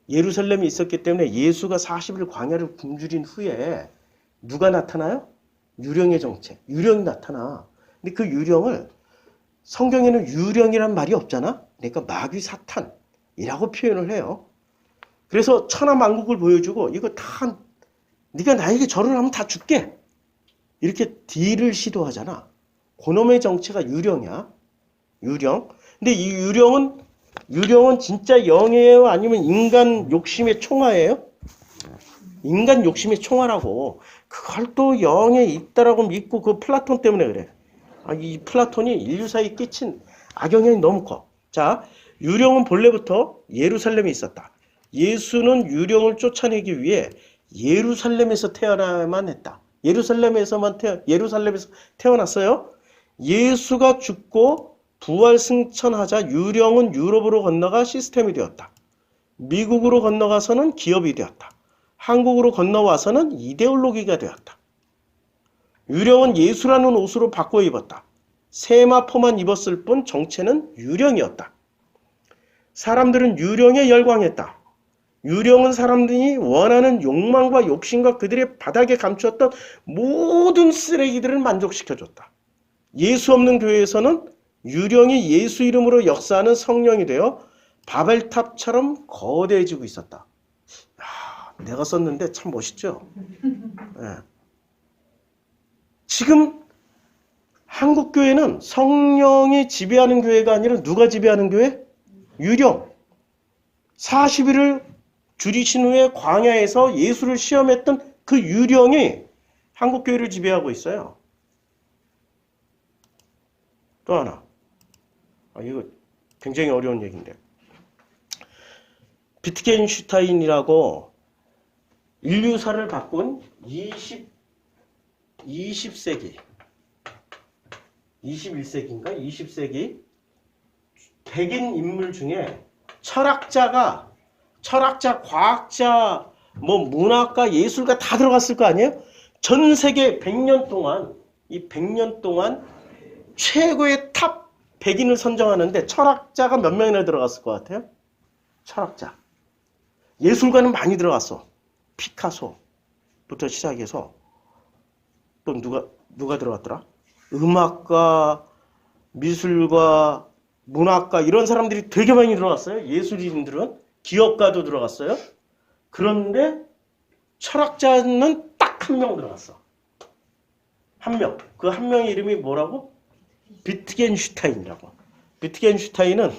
S1: 예루살렘이 있었기 때문에 예수가 40일 광야를 굶주린 후에 누가 나타나요? 유령의 정체. 유령이 나타나. 근데 그 유령을 성경에는 유령이란 말이 없잖아. 그러니까 마귀 사탄이라고 표현을 해요. 그래서 천하만국을 보여주고 이거 다 네가 나에게 절을 하면 다 줄게. 이렇게 딜을 시도하잖아. 그놈의 정체가 유령이야. 유령. 근데 이 유령은 진짜 영이에요? 아니면 인간 욕심의 총화예요? 인간 욕심의 총화라고. 그걸 또 영에 있다라고 믿고 그 플라톤 때문에 그래. 이 플라톤이 인류사에 끼친 악영향이 너무 커. 자, 유령은 본래부터 예루살렘에 있었다. 예수는 유령을 쫓아내기 위해 예루살렘에서 태어나야만 했다. 예루살렘에서 태어났어요. 예수가 죽고 부활 승천하자 유령은 유럽으로 건너가 시스템이 되었다. 미국으로 건너가서는 기업이 되었다. 한국으로 건너와서는 이데올로기가 되었다. 유령은 예수라는 옷으로 바꿔 입었다. 세마포만 입었을 뿐 정체는 유령이었다. 사람들은 유령에 열광했다. 유령은 사람들이 원하는 욕망과 욕심과 그들의 바닥에 감추었던 모든 쓰레기들을 만족시켜줬다. 예수 없는 교회에서는 유령이 예수 이름으로 역사하는 성령이 되어 바벨탑처럼 거대해지고 있었다. 야, 내가 썼는데 참 멋있죠? 네. 지금 한국 교회는 성령이 지배하는 교회가 아니라 누가 지배하는 교회? 유령. 40일을 줄이신 후에 광야에서 예수를 시험했던 그 유령이 한국 교회를 지배하고 있어요. 또 하나. 이거 굉장히 어려운 얘기인데. 비트겐슈타인이라고 인류사를 바꾼 20세기, 21세기인가? 20세기 백인 인물 중에 철학자, 과학자, 문학가, 예술가 다 들어갔을 거 아니에요? 전 세계 100년 동안, 이 100년 동안 최고의 탑 백인을 선정하는데 철학자가 몇 명이나 들어갔을 것 같아요? 철학자. 예술가는 많이 들어갔어. 피카소부터 시작해서 또 누가 들어갔더라? 음악가, 미술가, 문학가 이런 사람들이 되게 많이 들어갔어요. 예술인들은. 기업가도 들어갔어요. 그런데 철학자는 딱 한 명 들어갔어. 한 명. 그 한 명의 이름이 뭐라고? 비트겐슈타인이라고. 비트겐슈타인은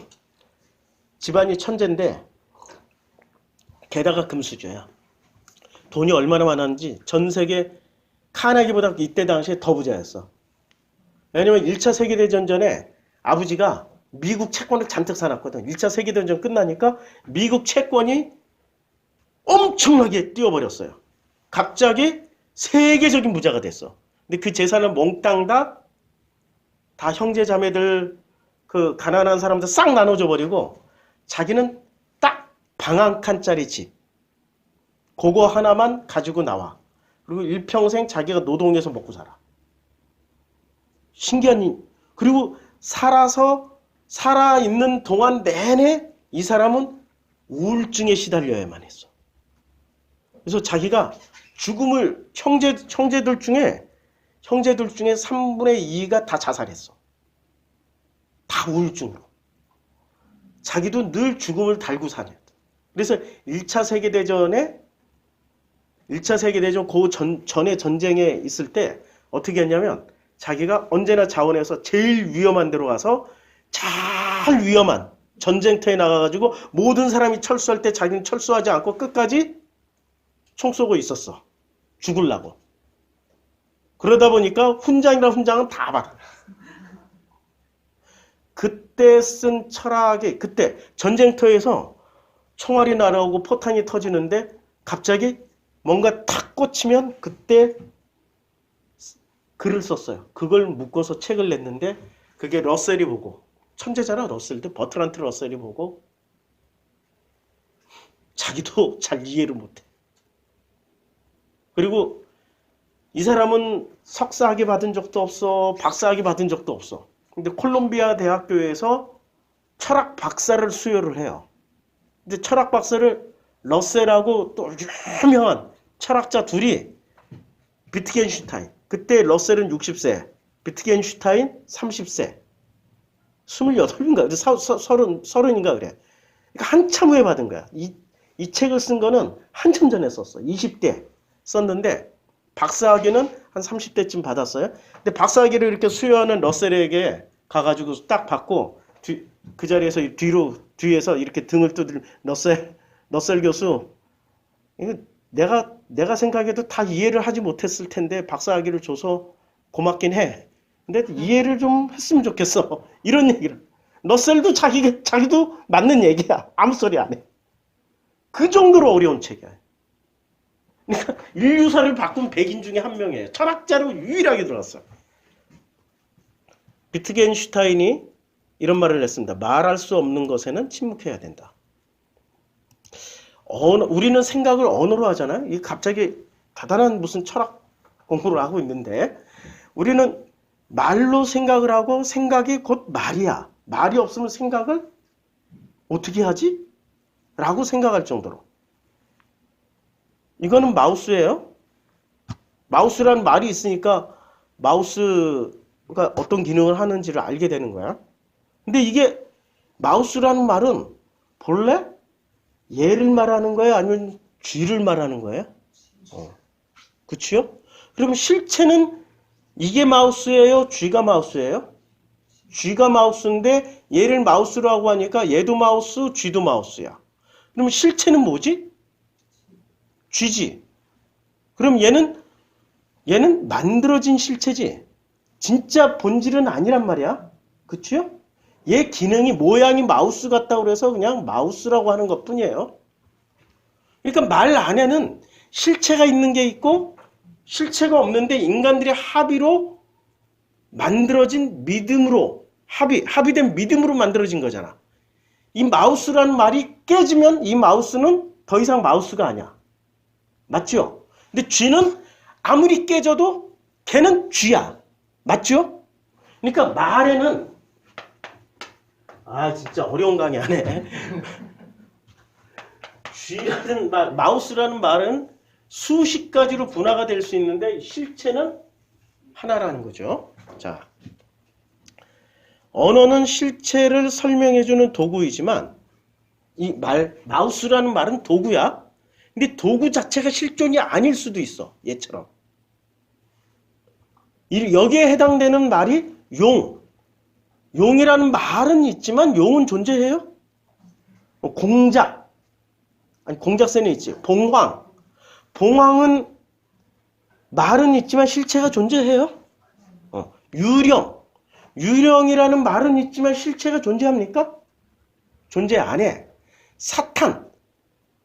S1: 집안이 천재인데 게다가 금수저야. 돈이 얼마나 많았는지 전 세계 카네기보다 이때 당시에 더 부자였어. 왜냐면 1차 세계대전 전에 아버지가 미국 채권을 잔뜩 사놨거든. 1차 세계대전 끝나니까 미국 채권이 엄청나게 뛰어버렸어요. 갑자기 세계적인 부자가 됐어. 근데 그 재산을 몽땅 다 형제 자매들, 그 가난한 사람들 싹 나눠줘 버리고 자기는 딱 방 한 칸짜리 집. 그거 하나만 가지고 나와. 그리고 일평생 자기가 노동해서 먹고 살아. 신기한 일. 그리고 살아있는 동안 내내 이 사람은 우울증에 시달려야만 했어. 그래서 자기가 죽음을 형제들 중에 3분의 2가 다 자살했어. 다 우울증으로. 자기도 늘 죽음을 달고 사냐. 그래서 1차 세계대전 그 전에 전쟁에 있을 때 어떻게 했냐면 자기가 언제나 자원해서 제일 위험한 데로 가서 제일 위험한 전쟁터에 나가가지고 모든 사람이 철수할 때 자기는 철수하지 않고 끝까지 총 쏘고 있었어. 죽으려고. 그러다 보니까 훈장은 다 받아. 그때 쓴 철학이, 그때 전쟁터에서 총알이 날아오고 포탄이 터지는데 갑자기 뭔가 탁 꽂히면 그때 글을 썼어요. 그걸 묶어서 책을 냈는데 그게 러셀이 보고, 천재잖아 러셀도, 버트란트 러셀이 보고 자기도 잘 이해를 못해. 그리고 이 사람은 석사학위 받은 적도 없어, 박사학위 받은 적도 없어. 근데 콜롬비아 대학교에서 철학 박사를 수여를 해요. 근데 철학 박사를 러셀하고 또 유명한 철학자 둘이, 비트겐슈타인. 그때 러셀은 60세, 비트겐슈타인 30세. 28인가? 30인가 그래. 그러니까 한참 후에 받은 거야. 이 책을 쓴 거는 한참 전에 썼어. 20대 썼는데 박사학위는 한 30대쯤 받았어요. 근데 박사학위를 이렇게 수여하는 러셀에게 가가지고 딱 받고 그 자리에서 뒤에서 이렇게 등을 두들 러셀 교수, 이거 내가 생각해도 다 이해를 하지 못했을 텐데 박사학위를 줘서 고맙긴 해. 근데 이해를 좀 했으면 좋겠어. 이런 얘기를. 러셀도 자기도 맞는 얘기야. 아무 소리 안 해. 그 정도로 어려운 책이야. 그러니까 인류사를 바꾼 백인 중에 한 명이에요. 철학자로 유일하게 들어왔어. 비트겐슈타인이 이런 말을 했습니다. 말할 수 없는 것에는 침묵해야 된다. 우리는 생각을 언어로 하잖아요. 이게 갑자기 대단한 무슨 철학 공부를 하고 있는데 우리는 말로 생각을 하고 생각이 곧 말이야. 말이 없으면 생각을 어떻게 하지? 라고 생각할 정도로. 이거는 마우스예요. 마우스라는 말이 있으니까 마우스가 어떤 기능을 하는지를 알게 되는 거야. 근데 이게 마우스라는 말은 본래 얘를 말하는 거야? 아니면 쥐를 말하는 거야? 그치요? 그러면 실체는 이게 마우스예요? 쥐가 마우스예요? 쥐가 마우스인데 얘를 마우스라고 하니까 얘도 마우스, 쥐도 마우스야. 그러면 실체는 뭐지? 쥐지. 그럼 얘는 만들어진 실체지. 진짜 본질은 아니란 말이야. 그치요? 얘 기능이 모양이 마우스 같다고 그래서 그냥 마우스라고 하는 것 뿐이에요. 그러니까 말 안에는 실체가 있는 게 있고 실체가 없는데 인간들의 합의로 만들어진 믿음으로 합의된 믿음으로 만들어진 거잖아. 이 마우스라는 말이 깨지면 이 마우스는 더 이상 마우스가 아니야. 맞죠? 근데 쥐는 아무리 깨져도 걔는 쥐야. 맞죠? 그러니까 말에는 진짜 어려운 강의 하네. 쥐라는 말, 마우스라는 말은 수십 가지로 분화가 될 수 있는데 실체는 하나라는 거죠. 자, 언어는 실체를 설명해주는 도구이지만 이 마우스라는 말은 도구야. 근데 도구 자체가 실존이 아닐 수도 있어. 얘처럼. 여기에 해당되는 말이 용. 용이라는 말은 있지만 용은 존재해요? 공작. 아니 공작새는 있지. 봉황. 봉황은 말은 있지만 실체가 존재해요? 유령. 유령이라는 말은 있지만 실체가 존재합니까? 존재 안 해. 사탄.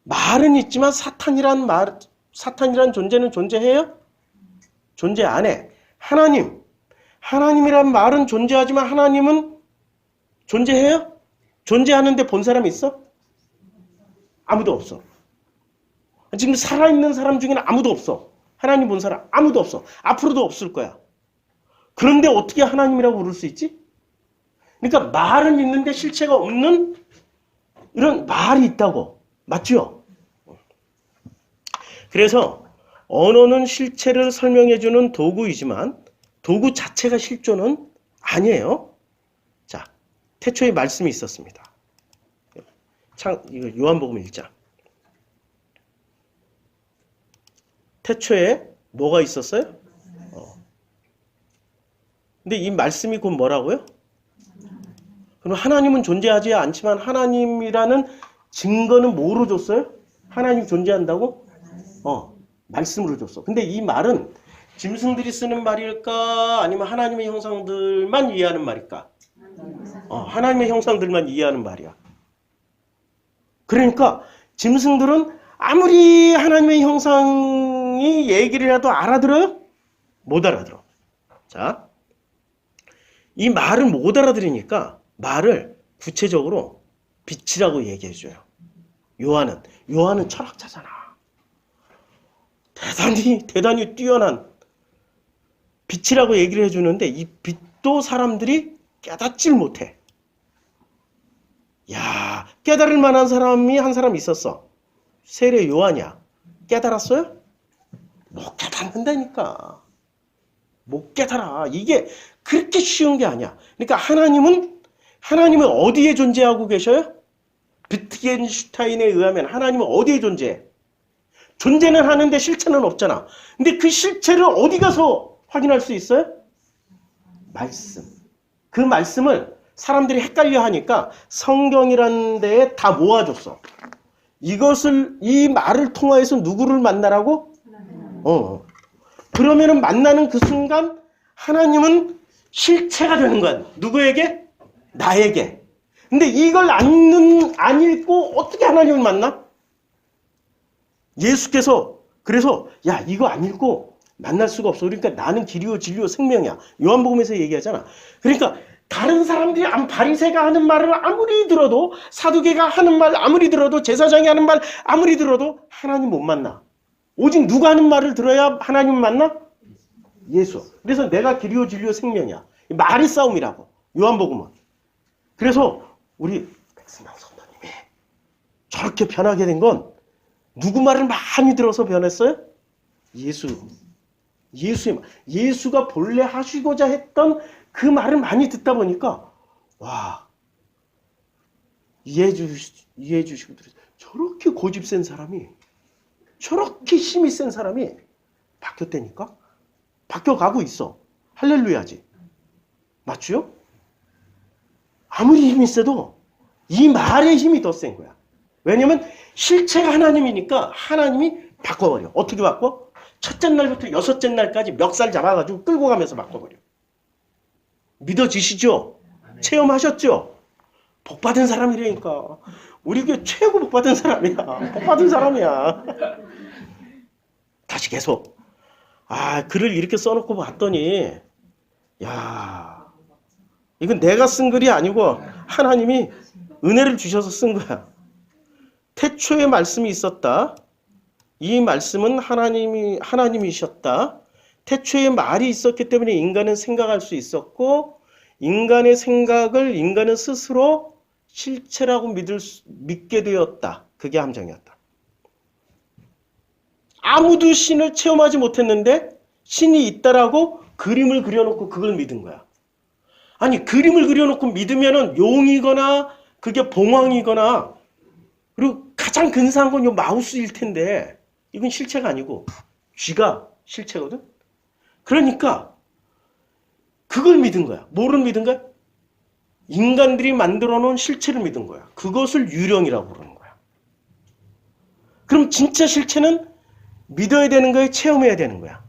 S1: 말은 있지만 사탄이란 존재는 존재해요? 존재 안 해. 하나님. 하나님이란 말은 존재하지만 하나님은 존재해요? 존재하는데 본 사람 있어? 아무도 없어. 지금 살아있는 사람 중에는 아무도 없어. 하나님 본 사람 아무도 없어. 앞으로도 없을 거야. 그런데 어떻게 하나님이라고 부를 수 있지? 그러니까 말은 있는데 실체가 없는 이런 말이 있다고. 맞죠? 그래서 언어는 실체를 설명해주는 도구이지만 도구 자체가 실존은 아니에요. 자, 태초에 말씀이 있었습니다. 이거 요한복음 1장. 태초에 뭐가 있었어요? 근데 이 말씀이 곧 뭐라고요? 그럼 하나님은 존재하지 않지만 하나님이라는 증거는 뭐로 줬어요? 하나님 존재한다고? 말씀으로 줬어. 근데 이 말은 짐승들이 쓰는 말일까? 아니면 하나님의 형상들만 이해하는 말일까? 하나님의 형상들만 이해하는 말이야. 그러니까 짐승들은 아무리 하나님의 형상이 얘기를 해도 알아들어요? 못 알아들어. 자, 이 말을 못 알아들으니까 말을 구체적으로 빛이라고 얘기해줘요. 요한은 철학자잖아. 대단히 뛰어난 빛이라고 얘기를 해주는데 이 빛도 사람들이 깨닫질 못해. 야, 깨달을 만한 사람이 한 사람 있었어. 세례 요한이야. 깨달았어요? 못 깨닫는다니까. 못 깨달아. 이게 그렇게 쉬운 게 아니야. 그러니까 하나님은 어디에 존재하고 계셔요? 비트겐슈타인에 의하면 하나님은 어디에 존재해? 존재는 하는데 실체는 없잖아. 근데 그 실체를 어디 가서 확인할 수 있어요? 말씀. 그 말씀을 사람들이 헷갈려 하니까 성경이라는 데에 다 모아줬어. 이 말을 통하여서 누구를 만나라고? 그러면은 만나는 그 순간 하나님은 실체가 되는 거야. 누구에게? 나에게. 근데 이걸 안 읽고 어떻게 하나님을 만나? 예수께서 그래서 야 이거 안 읽고 만날 수가 없어. 그러니까 나는 길이요 진리요 생명이야. 요한복음에서 얘기하잖아. 그러니까 다른 사람들이 바리새가 하는 말을 아무리 들어도 사두개가 하는 말 아무리 들어도 제사장이 하는 말 아무리 들어도 하나님 못 만나. 오직 누가 하는 말을 들어야 하나님 만나? 예수. 그래서 내가 길이요 진리요 생명이야. 말이 싸움이라고. 요한복음은. 그래서 우리 백승남 선생님이 저렇게 변하게 된 건 누구 말을 많이 들어서 변했어요? 예수의 말. 예수가 본래 하시고자 했던 그 말을 많이 듣다 보니까 와 이해해 주시고 저렇게 고집 센 사람이 저렇게 힘이 센 사람이 바뀌었다니까? 바뀌어가고 있어. 할렐루야지. 맞죠? 아무리 힘이 세도 이 말의 힘이 더 센 거야. 왜냐면 실체가 하나님이니까 하나님이 바꿔버려. 어떻게 바꿔? 첫째 날부터 여섯째 날까지 멱살 잡아가지고 끌고 가면서 바꿔버려. 믿어지시죠? 체험하셨죠? 복받은 사람이라니까. 우리 교회 최고 복받은 사람이야. 복받은 사람이야. 다시 계속. 글을 이렇게 써놓고 봤더니 야 이건 내가 쓴 글이 아니고 하나님이 은혜를 주셔서 쓴 거야. 태초에 말씀이 있었다. 이 말씀은 하나님이셨다. 태초에 말이 있었기 때문에 인간은 생각할 수 있었고 인간의 생각을 인간은 스스로 실체라고 믿게 되었다. 그게 함정이었다. 아무도 신을 체험하지 못했는데 신이 있다라고 그림을 그려놓고 그걸 믿은 거야. 아니 그림을 그려놓고 믿으면은 용이거나 그게 봉황이거나 그리고 가장 근사한 건 요 마우스일 텐데 이건 실체가 아니고 쥐가 실체거든. 그러니까 그걸 믿은 거야. 뭐를 믿은 거야? 인간들이 만들어 놓은 실체를 믿은 거야. 그것을 유령이라고 부르는 거야. 그럼 진짜 실체는 믿어야 되는 거야? 체험해야 되는 거야?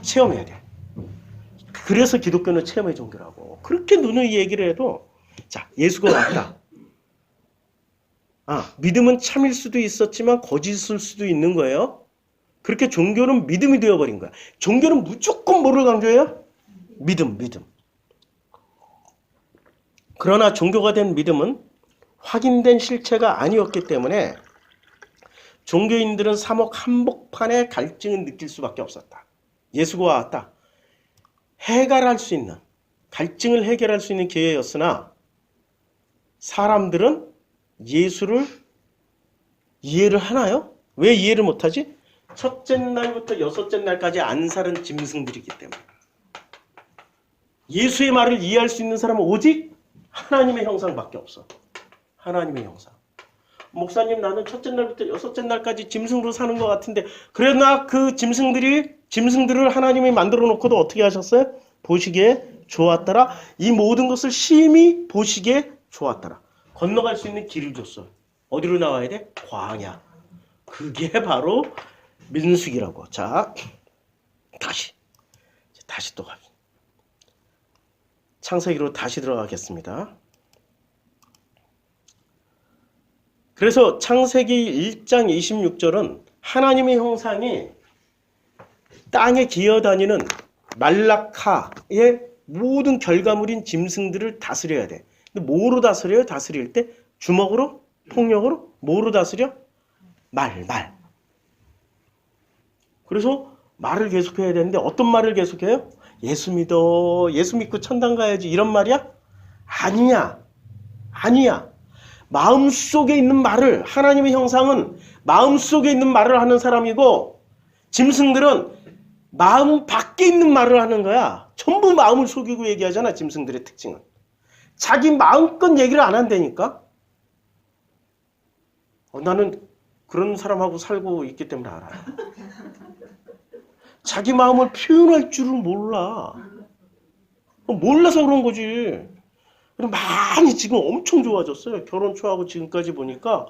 S1: 체험해야 돼. 그래서 기독교는 체험의 종교라고. 그렇게 누누이 얘기를 해도 자, 예수가 왔다. 믿음은 참일 수도 있었지만 거짓일 수도 있는 거예요. 그렇게 종교는 믿음이 되어버린 거야. 종교는 무조건 뭐를 강조해요? 믿음. 그러나 종교가 된 믿음은 확인된 실체가 아니었기 때문에 종교인들은 삼억 한복판의 갈증을 느낄 수밖에 없었다. 예수가 왔다. 갈증을 해결할 수 있는 기회였으나 사람들은 예수를 이해를 하나요? 왜 이해를 못하지? 첫째 날부터 여섯째 날까지 안 살은 짐승들이기 때문에. 예수의 말을 이해할 수 있는 사람은 오직 하나님의 형상밖에 없어. 하나님의 형상. 목사님 나는 첫째 날부터 여섯째 날까지 짐승으로 사는 것 같은데 그러나 그 짐승들을 하나님이 만들어 놓고도 어떻게 하셨어요? 보시기에 좋았더라. 이 모든 것을 심히 보시기에 좋았더라. 건너갈 수 있는 길을 줬어. 어디로 나와야 돼? 광야. 그게 바로 민수기라고. 자, 다시 또 가기. 창세기로 다시 들어가겠습니다. 그래서 창세기 1장 26절은 하나님의 형상이 땅에 기어다니는 말라카의 모든 결과물인 짐승들을 다스려야 돼. 근데 뭐로 다스려요? 다스릴 때 주먹으로? 폭력으로? 뭐로 다스려? 말. 그래서 말을 계속해야 되는데 어떤 말을 계속해요? 예수 믿어. 예수 믿고 천당 가야지. 이런 말이야? 아니야. 마음속에 있는 말을 하나님의 형상은 마음속에 있는 말을 하는 사람이고 짐승들은 마음 밖에 있는 말을 하는 거야. 전부 마음을 속이고 얘기하잖아. 짐승들의 특징은. 자기 마음껏 얘기를 안 한다니까. 나는 그런 사람하고 살고 있기 때문에 알아요. 자기 마음을 표현할 줄을 몰라. 몰라서 그런 거지. 많이 지금 엄청 좋아졌어요. 결혼 초하고 지금까지 보니까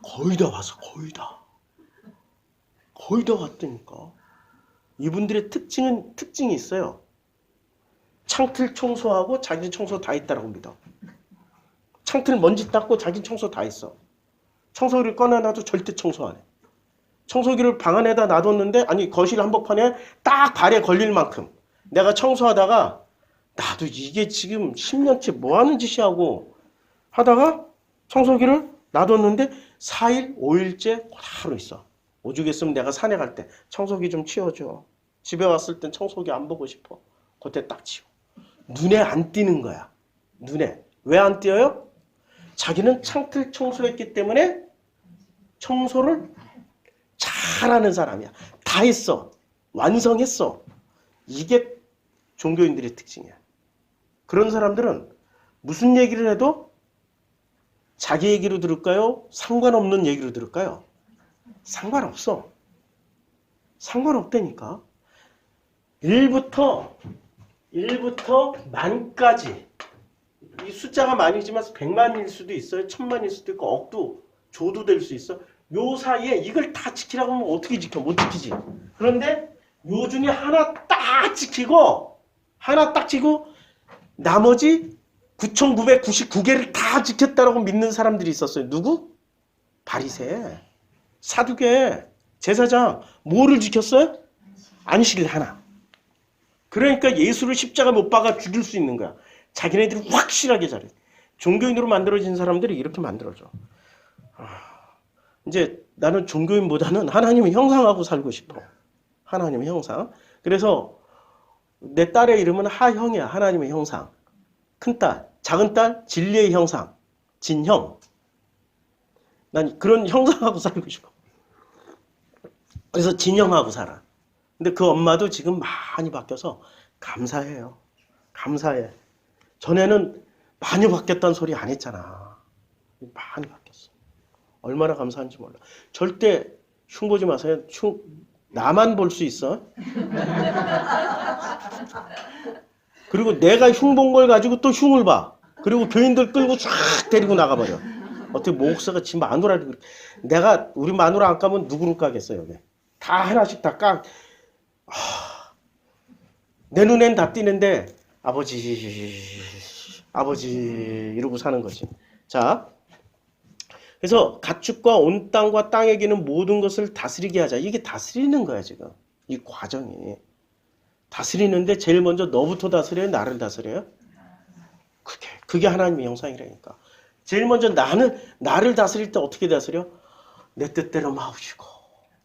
S1: 거의 다 왔어. 거의 다. 거의 다 왔다니까. 이분들의 특징이 있어요. 창틀 청소하고 자기 청소 다 했다라고 믿어. 창틀 먼지 닦고 자기 청소 다 했어. 청소기를 꺼내놔도 절대 청소 안 해. 청소기를 방 안에다 놔뒀는데 아니 거실 한복판에 딱 발에 걸릴 만큼 내가 청소하다가 나도 이게 지금 10년째 뭐 하는 짓이 하고 하다가 청소기를 놔뒀는데 4일, 5일째 그대로 있어. 오죽했으면 내가 산에 갈 때 청소기 좀 치워줘. 집에 왔을 땐 청소기 안 보고 싶어. 그때 딱 치워. 눈에 안 띄는 거야. 눈에. 왜 안 띄어요? 자기는 창틀 청소했기 때문에 청소를 잘하는 사람이야. 다 했어. 완성했어. 이게 종교인들의 특징이야. 그런 사람들은 무슨 얘기를 해도 자기 얘기로 들을까요? 상관없는 얘기로 들을까요? 상관없어. 상관없다니까. 1부터 만까지. 이 숫자가 많이지만 100만일 수도 있어요. 1000만일 수도 있고 억도, 조도 될 수 있어. 요 사이에 이걸 다 지키라고 하면 어떻게 지켜? 못 지키지. 그런데 요 중에 하나 딱 지키고 나머지 9,999개를 다 지켰다라고 믿는 사람들이 있었어요. 누구? 바리새, 사두개, 제사장. 뭐를 지켰어요? 안식일 하나. 그러니까 예수를 십자가 못 박아 죽일 수 있는 거야. 자기네들이 확실하게 잘해. 종교인으로 만들어진 사람들이 이렇게 만들어져. 이제 나는 종교인보다는 하나님의 형상하고 살고 싶어. 하나님의 형상. 그래서 내 딸의 이름은 하형이야. 하나님의 형상. 큰딸, 작은딸, 진리의 형상. 진형. 난 그런 형상하고 살고 싶어. 그래서 진형하고 살아. 근데 그 엄마도 지금 많이 바뀌어서 감사해요. 감사해. 전에는 많이 바뀌었다는 소리 안 했잖아. 많이 바뀌었어. 얼마나 감사한지 몰라. 절대 흉 보지 마세요. 나만 볼 수 있어. 그리고 내가 흉 본 걸 가지고 또 흉을 봐. 그리고 교인들 끌고 쫙 데리고 나가버려. 어떻게 목사가 지 마누라를. 내가 우리 마누라 안 까면 누구를 까겠어요. 여기. 다 하나씩 다 까. 내 눈엔 다 띄는데 아버지 이러고 사는 거지. 자, 그래서 가축과 온 땅과 땅에 기는 모든 것을 다스리게 하자. 이게 다스리는 거야 지금. 이 과정이. 다스리는데 제일 먼저 너부터 다스려요? 나를 다스려요? 그게 하나님의 형상이라니까. 제일 먼저 나를 다스릴 때 어떻게 다스려? 내 뜻대로 마우시고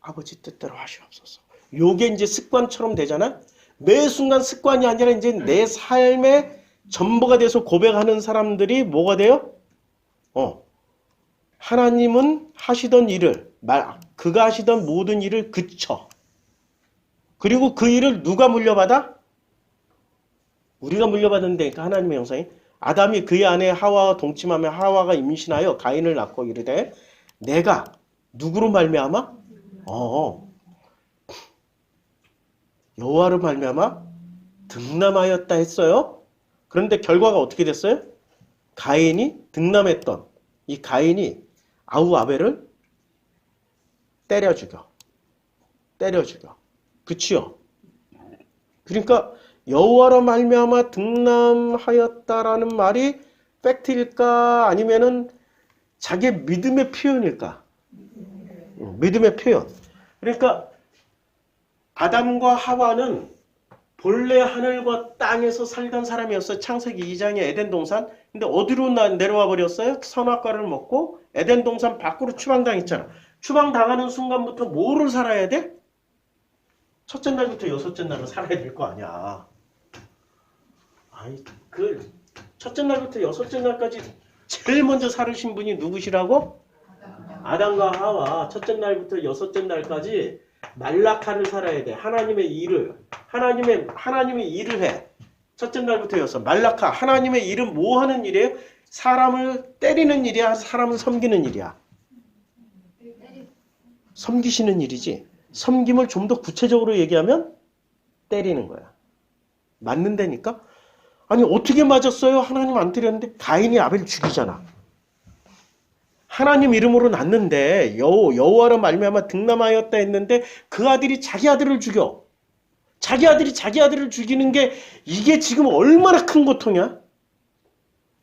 S1: 아버지 뜻대로 하시옵소서. 요게 이제 습관처럼 되잖아. 매 순간 습관이 아니라 이제 내 삶의 전부가 돼서 고백하는 사람들이 뭐가 돼요? 하나님은 하시던 일을, 그가 하시던 모든 일을 그쳐. 그리고 그 일을 누가 물려받아? 우리가 물려받는데, 그러니까 하나님의 형상이. 아담이 그의 아내 하와와 동침하며 하와가 임신하여 가인을 낳고 이르되 내가 누구로 말미암아? 여호와로 말미암아 득남하였다 했어요. 그런데 결과가 어떻게 됐어요? 가인이 득남했던 이 가인이 아우 아벨을 때려 죽여. 그치요? 그러니까 여호와로 말미암아 득남하였다라는 말이 팩트일까 아니면은 자기의 믿음의 표현일까? 믿음의 표현. 그러니까 아담과 하와는 본래 하늘과 땅에서 살던 사람이었어요. 창세기 2장의 에덴 동산. 근데 어디로 내려와 버렸어요? 선악과를 먹고 에덴 동산 밖으로 추방당했잖아. 추방당하는 순간부터 뭐를 살아야 돼? 첫째 날부터 여섯째 날은 살아야 될 거 아니야. 아니, 첫째 날부터 여섯째 날까지 제일 먼저 살으신 분이 누구시라고? 아담과 하와. 첫째 날부터 여섯째 날까지 말라카를 살아야 돼. 하나님의 일을 해. 첫째 날부터 여섯. 말라카. 하나님의 일은 뭐 하는 일이에요? 사람을 때리는 일이야? 사람을 섬기는 일이야? 섬기시는 일이지. 섬김을 좀 더 구체적으로 얘기하면 때리는 거야. 맞는다니까? 아니 어떻게 맞았어요? 하나님 안 때렸는데 가인이 아벨 죽이잖아. 하나님 이름으로 낳는데 여호와로 말미암아 등남하였다 했는데 그 아들이 자기 아들을 죽여. 자기 아들이 자기 아들을 죽이는 게 이게 지금 얼마나 큰 고통이야?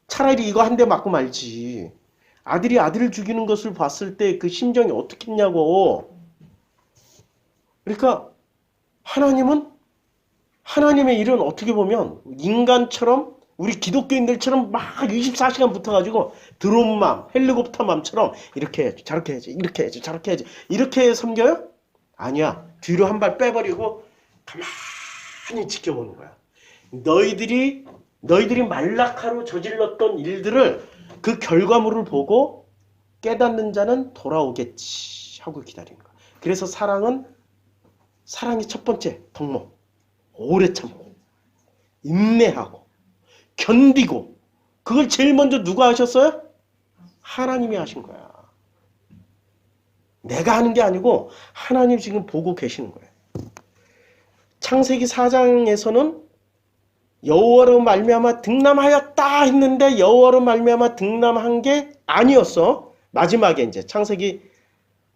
S1: 차라리 이거 한 대 맞고 말지. 아들이 아들을 죽이는 것을 봤을 때 그 심정이 어떻겠냐고. 그러니까 하나님의 일은 어떻게 보면 인간처럼 우리 기독교인들처럼 막 24시간 붙어가지고 드론맘, 헬리콥터맘처럼 이렇게 해야지, 저렇게 해야지, 이렇게 해야지, 저렇게 해야지 이렇게 섬겨요? 아니야. 뒤로 한 발 빼버리고 가만히 지켜보는 거야. 너희들이 말라카로 저질렀던 일들을 그 결과물을 보고 깨닫는 자는 돌아오겠지 하고 기다리는 거야. 그래서 사랑이 첫 번째 덕목. 오래 참고 인내하고 견디고 그걸 제일 먼저 누가 하셨어요? 하나님이 하신 거야. 내가 하는 게 아니고 하나님 지금 보고 계시는 거예요. 창세기 4장에서는 여호와로 말미암아 등남하였다 했는데 여호와로 말미암아 등남한 게 아니었어. 마지막에 이제 창세기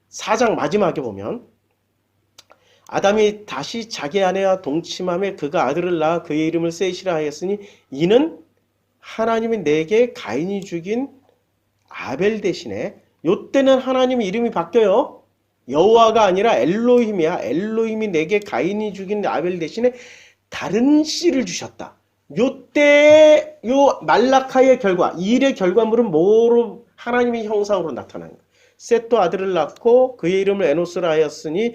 S1: 4장 마지막에 보면 아담이 다시 자기 아내와 동침함에 그가 아들을 낳아 그의 이름을 셋이라 하였으니 이는 하나님이 내게 가인이 죽인 아벨 대신에 요때는 하나님 이름이 바뀌어요. 여호와가 아니라 엘로힘이야. 엘로힘이 내게 가인이 죽인 아벨 대신에 다른 씨를 주셨다. 요때 요 말라카의 결과, 이 일의 결과물은 뭐로 하나님의 형상으로 나타나는 거야. 셋도 아들을 낳고 그의 이름을 에노스라 하였으니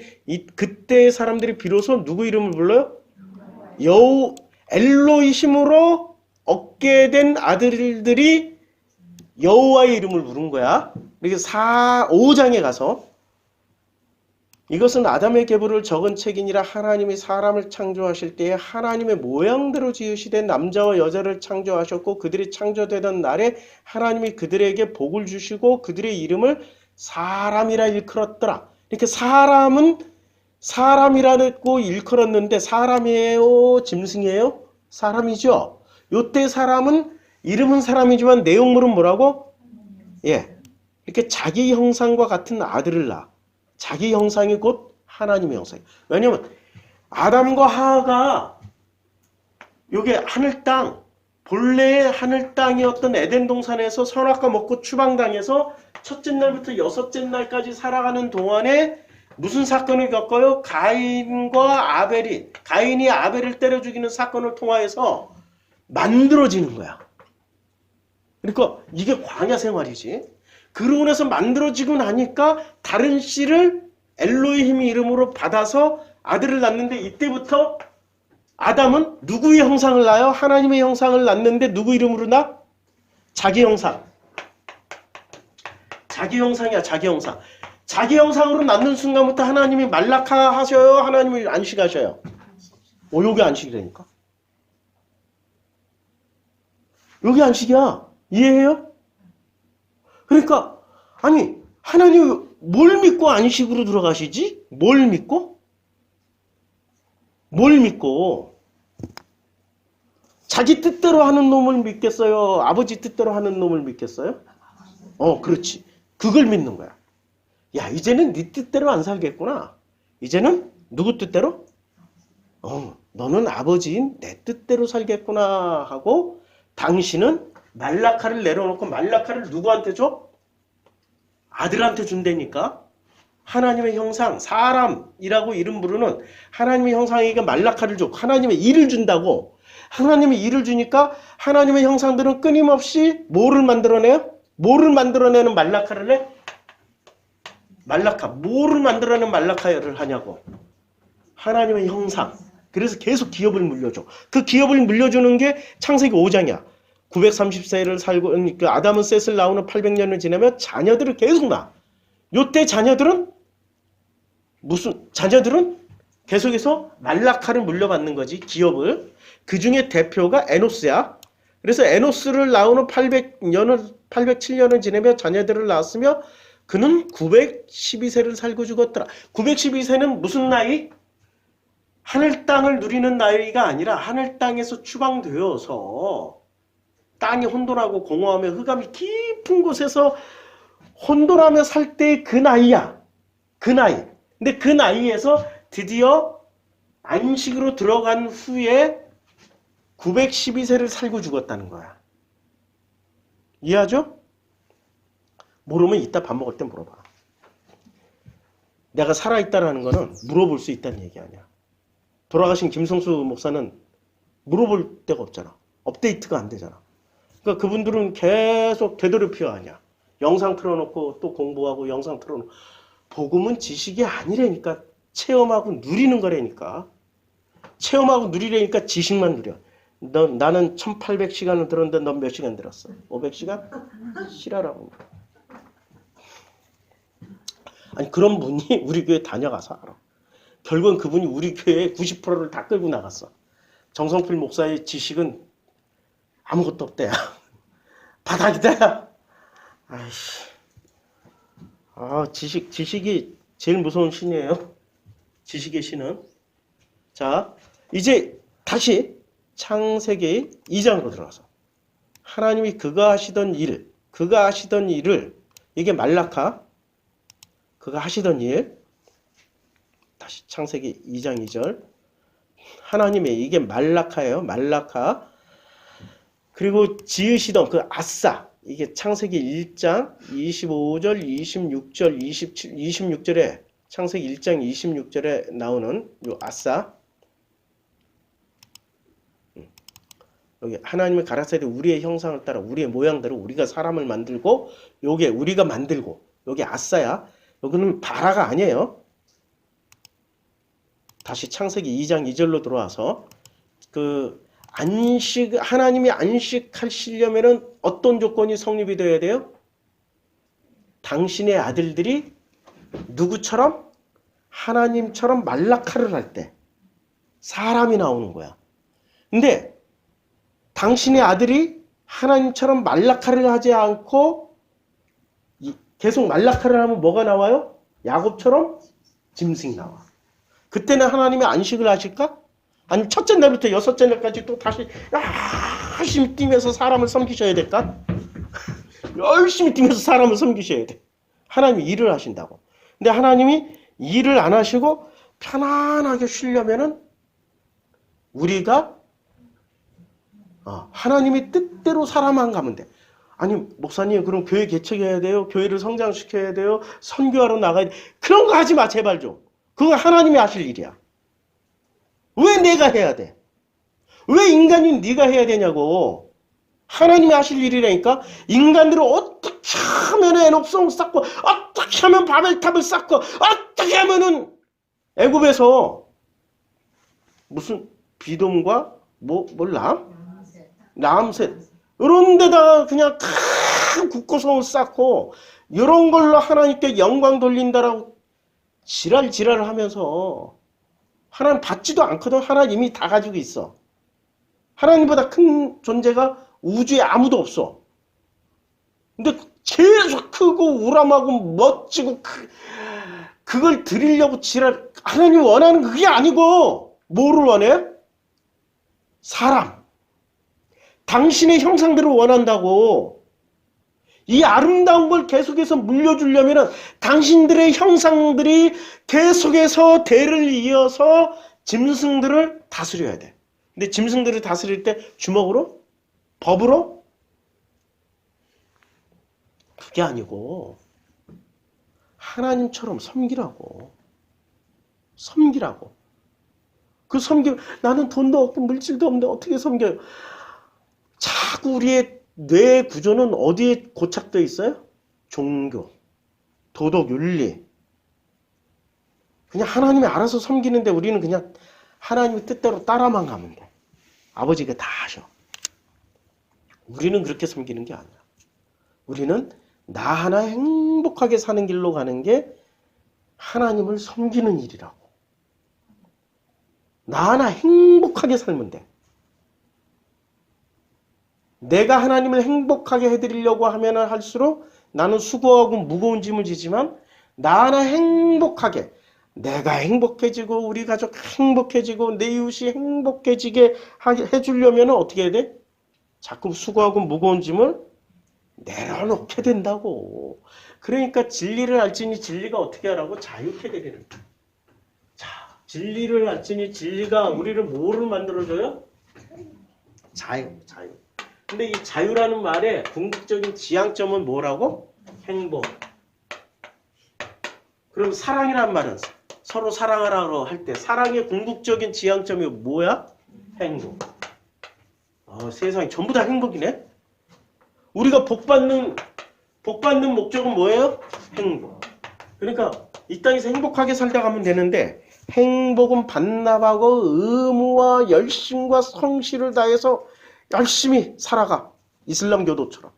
S1: 그때 사람들이 비로소 누구 이름을 불러요? 엘로힘으로 얻게 된 아들들이 여호와의 이름을 부른 거야. 그래서 5장에 가서 이것은 아담의 계보를 적은 책이니라. 하나님이 사람을 창조하실 때에 하나님의 모양대로 지으시되 남자와 여자를 창조하셨고 그들이 창조되던 날에 하나님이 그들에게 복을 주시고 그들의 이름을 사람이라 일컬었더라. 이렇게 사람이라고 일컬었는데 사람이에요? 짐승이에요? 사람이죠. 요때 사람은 이름은 사람이지만 내용물은 뭐라고? 예, 이렇게 자기 형상과 같은 아들을 낳아. 자기 형상이 곧 하나님의 형상이에요. 왜냐하면 아담과 하와가 요게 하늘 땅, 본래의 하늘 땅이었던 에덴 동산에서 선악과 먹고 추방당해서 첫째 날부터 여섯째 날까지 살아가는 동안에 무슨 사건을 겪어요? 가인이 아벨을 때려 죽이는 사건을 통하여서 만들어지는 거야. 그러니까 이게 광야 생활이지. 그러고 나서 만들어지고 나니까 다른 씨를 엘로힘 이름으로 받아서 아들을 낳는데 이때부터 아담은 누구의 형상을 낳아요? 하나님의 형상을 낳는데 누구 이름으로 낳아? 자기 형상. 자기 형상이야, 자기 형상. 자기 형상으로 낳는 순간부터 하나님이 말라카 하셔요? 하나님이 안식하셔요? 요게 안식이라니까. 요게 안식이야. 이해해요? 그러니까 아니 하나님이 뭘 믿고 안식으로 들어가시지? 뭘 믿고? 자기 뜻대로 하는 놈을 믿겠어요? 아버지 뜻대로 하는 놈을 믿겠어요? 그렇지. 그걸 믿는 거야. 야, 이제는 네 뜻대로 안 살겠구나. 이제는 누구 뜻대로? 너는 아버지인 내 뜻대로 살겠구나 하고 당신은 말라카를 내려놓고 말라카를 누구한테 줘? 아들한테 준다니까. 하나님의 형상, 사람이라고 이름 부르는 하나님의 형상에게 말라카를 줘. 하나님의 일을 준다고. 하나님의 일을 주니까 하나님의 형상들은 끊임없이 뭐를 만들어내요? 뭐를 만들어내는 말라카를 해? 말라카. 뭐를 만들어내는 말라카를 하냐고. 하나님의 형상. 그래서 계속 기업을 물려줘. 그 기업을 물려주는 게 창세기 5장이야. 930세를 살고 그러니까 아담은 셋을 낳은 후 800년을 지나면 자녀들을 계속 낳아. 요때 자녀들은 계속해서 말라카를 물려받는 거지. 기업을. 그 중에 대표가 에노스야. 그래서 에노스를 낳은 후 807년을 지내며 자녀들을 낳았으며 그는 912세를 살고 죽었더라. 912세는 무슨 나이? 하늘 땅을 누리는 나이가 아니라 하늘 땅에서 추방되어서 땅이 혼돈하고 공허하며 흑암이 깊은 곳에서 혼돈하며 살 때 그 나이야. 그 나이. 근데 그 나이에서 드디어 안식으로 들어간 후에 912세를 살고 죽었다는 거야. 이해하죠? 모르면 이따 밥 먹을 때 물어봐. 내가 살아있다라는 거는 물어볼 수 있다는 얘기 아니야. 돌아가신 김성수 목사는 물어볼 데가 없잖아. 업데이트가 안 되잖아. 그러니까 그분들은 계속 되돌이표 아니야. 영상 틀어놓고 또 공부하고 영상 틀어놓고. 복음은 지식이 아니라니까. 체험하고 누리는 거라니까. 체험하고 누리라니까 지식만 누려. 나는 1800시간을 들었는데 넌 몇 시간 들었어? 500시간? 실화라고. 아니 그런 분이 우리 교회 다녀가서 알아. 결국은 그분이 우리 교회의 90%를 다 끌고 나갔어. 정성필 목사의 지식은 아무것도 없대요. 바닥이다. 아이씨. 지식이 제일 무서운 신이에요. 지식의 신은. 자, 이제 다시 창세기 2장으로 들어가서 하나님이 그가 하시던 일을 이게 말라카 그가 하시던 일 다시 창세기 2장 2절 하나님의 이게 말라카예요. 말라카 그리고 지으시던 그 아싸 이게 창세기 1장 25절 26절 27, 26절에 창세기 1장 26절에 나오는 요 아싸 여기 하나님의 가라사대 우리의 형상을 따라 우리의 모양대로 우리가 사람을 만들고 요게 우리가 만들고 여기 아싸야. 여기는 바라가 아니에요. 다시 창세기 2장 2절로 들어와서 그 하나님이 안식하시려면은 어떤 조건이 성립이 되어야 돼요? 당신의 아들들이 누구처럼? 하나님처럼 말라카를 할 때 사람이 나오는 거야. 근데 당신의 아들이 하나님처럼 말라카를 하지 않고 계속 말라카를 하면 뭐가 나와요? 야곱처럼 짐승이 나와. 그때는 하나님이 안식을 하실까? 아니면 첫째 날부터 여섯째 날까지 또 다시 열심히 뛰면서 사람을 섬기셔야 될까? 열심히 뛰면서 사람을 섬기셔야 돼. 하나님이 일을 하신다고. 근데 하나님이 일을 안 하시고 편안하게 쉬려면은 우리가 하나님의 뜻대로 살아만 가면 돼. 아니 목사님 그럼 교회 개척해야 돼요? 교회를 성장시켜야 돼요? 선교하러 나가야 돼? 그런 거 하지 마 제발 좀. 그거 하나님이 하실 일이야. 왜 내가 해야 돼? 왜 인간인 네가 해야 되냐고. 하나님이 하실 일이라니까. 인간들은 어떻게 하면 에녹성 쌓고 어떻게 하면 바벨탑을 쌓고 어떻게 하면은 애굽에서 무슨 비돔과 라암셋 이런 데다가 그냥 큰 국고성을 쌓고 이런 걸로 하나님께 영광 돌린다라고 지랄을 하면서 하나님 받지도 않거든. 하나님 이미 다 가지고 있어. 하나님보다 큰 존재가 우주에 아무도 없어. 근데 계속 크고 우람하고 멋지고 그걸 드리려고 하나님이 원하는 그게 아니고 뭐를 원해? 사람. 당신의 형상대로 원한다고. 이 아름다운 걸 계속해서 물려주려면 당신들의 형상들이 계속해서 대를 이어서 짐승들을 다스려야 돼. 근데 짐승들을 다스릴 때 주먹으로? 법으로? 그게 아니고 하나님처럼 섬기라고. 나는 돈도 없고 물질도 없는데 어떻게 섬겨요? 자꾸 우리의 뇌 구조는 어디에 고착되어 있어요? 종교, 도덕, 윤리. 그냥 하나님이 알아서 섬기는데 우리는 그냥 하나님의 뜻대로 따라만 가면 돼. 아버지가 다 하셔. 우리는 그렇게 섬기는 게 아니야. 우리는 나 하나 행복하게 사는 길로 가는 게 하나님을 섬기는 일이라고. 나 하나 행복하게 살면 돼. 내가 하나님을 행복하게 해드리려고 하면 할수록 나는 수고하고 무거운 짐을 지지만 나 하나 행복하게, 내가 행복해지고 우리 가족 행복해지고 내 이웃이 행복해지게 해주려면 어떻게 해야 돼? 자꾸 수고하고 무거운 짐을 내려놓게 된다고. 그러니까 진리를 알지니 진리가 어떻게 하라고? 자유케 되리는 거야. 자, 진리를 알지니 진리가 우리를 뭐를 만들어줘요? 자유. 근데 이 자유라는 말의 궁극적인 지향점은 뭐라고? 행복. 그럼 사랑이란 말은 서로 사랑하라고 할 때 사랑의 궁극적인 지향점이 뭐야? 행복. 세상이 전부 다 행복이네. 우리가 복받는 목적은 뭐예요? 행복. 그러니까 이 땅에서 행복하게 살다 가면 되는데 행복은 반납하고 의무와 열심과 성실을 다해서 열심히 살아가. 이슬람 교도처럼.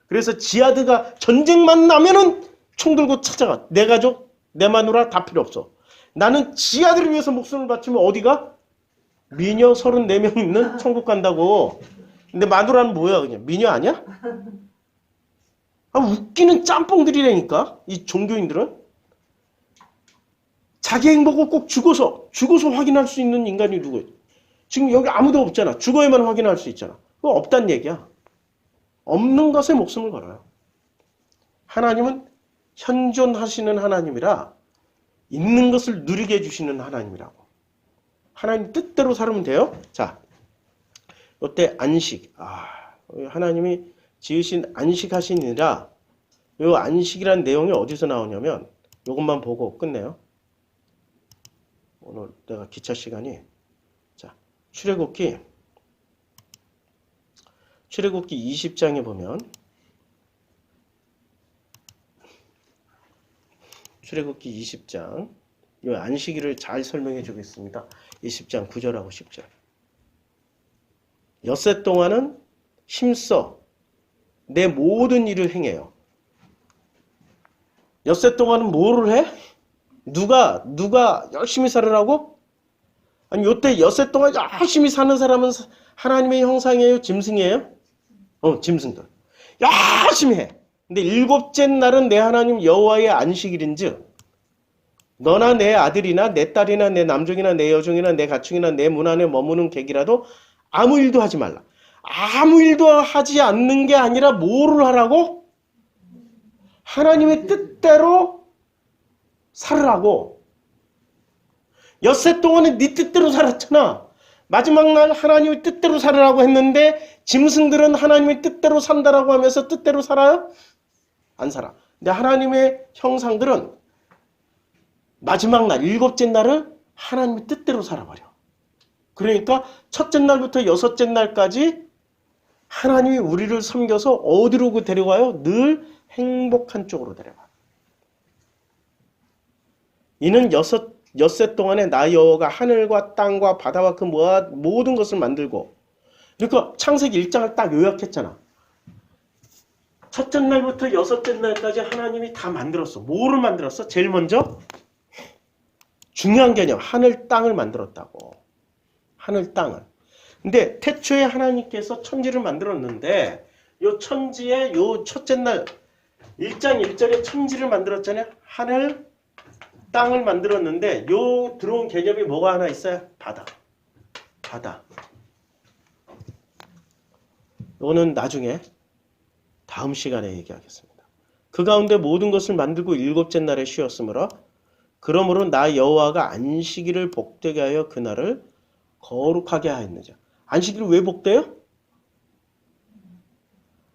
S1: 그래서 지하드가 전쟁만 나면은 총 들고 찾아가. 내 가족, 내 마누라 다 필요 없어. 나는 지하드를 위해서 목숨을 바치면 어디가? 미녀 34명 있는 천국 간다고. 근데 마누라는 뭐야 그냥? 미녀 아니야? 웃기는 짬뽕들이라니까 이 종교인들은. 자기 행복을 꼭 죽어서 확인할 수 있는 인간이 누구예요? 지금 여기 아무도 없잖아. 죽어야만 확인할 수 있잖아. 그거 없단 얘기야. 없는 것에 목숨을 걸어요. 하나님은 현존하시는 하나님이라 있는 것을 누리게 해주시는 하나님이라고. 하나님 뜻대로 살면 돼요. 자, 이때 안식. 하나님이 지으신 안식하시니라. 이 안식이란 내용이 어디서 나오냐면 이것만 보고 끝내요. 오늘 내가 기차 시간이. 자, 출애굽기 20장에 보면 출애굽기 20장 이 안식일을 잘 설명해 주겠습니다. 20장 9절하고 10절. 엿새 동안은 힘써 내 모든 일을 행해요. 엿새 동안은 뭐를 해? 누가 열심히 살으라고? 아니 요때 엿새 동안 열심히 사는 사람은 하나님의 형상이에요? 짐승이에요? 짐승들. 열심히 해. 근데 일곱째 날은 내 하나님 여호와의 안식일인즉 너나 내 아들이나 내 딸이나 내 남종이나 내 여종이나 내 가축이나 내 문 안에 머무는 객이라도 아무 일도 하지 말라. 아무 일도 하지 않는 게 아니라 뭐를 하라고? 하나님의 뜻대로 살으라고. 엿새 동안은 네 뜻대로 살았잖아. 마지막 날 하나님의 뜻대로 살으라고 했는데 짐승들은 하나님의 뜻대로 산다라고 하면서 뜻대로 살아요? 안 살아. 근데 하나님의 형상들은 마지막 날, 일곱째 날을 하나님의 뜻대로 살아버려. 그러니까 첫째 날부터 여섯째 날까지 하나님이 우리를 섬겨서 어디로 데려가요? 늘 행복한 쪽으로 데려가. 이는 엿새 동안에 나 여호와가 하늘과 땅과 바다와 그 모든 것을 만들고. 그러니까 창세기 1장을 딱 요약했잖아. 첫째 날부터 여섯째 날까지 하나님이 다 만들었어. 뭐를 만들었어? 제일 먼저 중요한 개념, 하늘 땅을 만들었다고. 하늘 땅을. 근데 태초에 하나님께서 천지를 만들었는데 요 천지에 요 첫째 날 1장 1절에 천지를 만들었잖아요. 하늘 땅을 만들었는데 요 들어온 개념이 뭐가 하나 있어요? 바다. 이거는 나중에 다음 시간에 얘기하겠습니다. 그 가운데 모든 것을 만들고 일곱째 날에 쉬었으므로 그러므로 나 여호와가 안식일을 복되게 하여 그날을 거룩하게 하였느냐. 안식일이 왜 복돼요?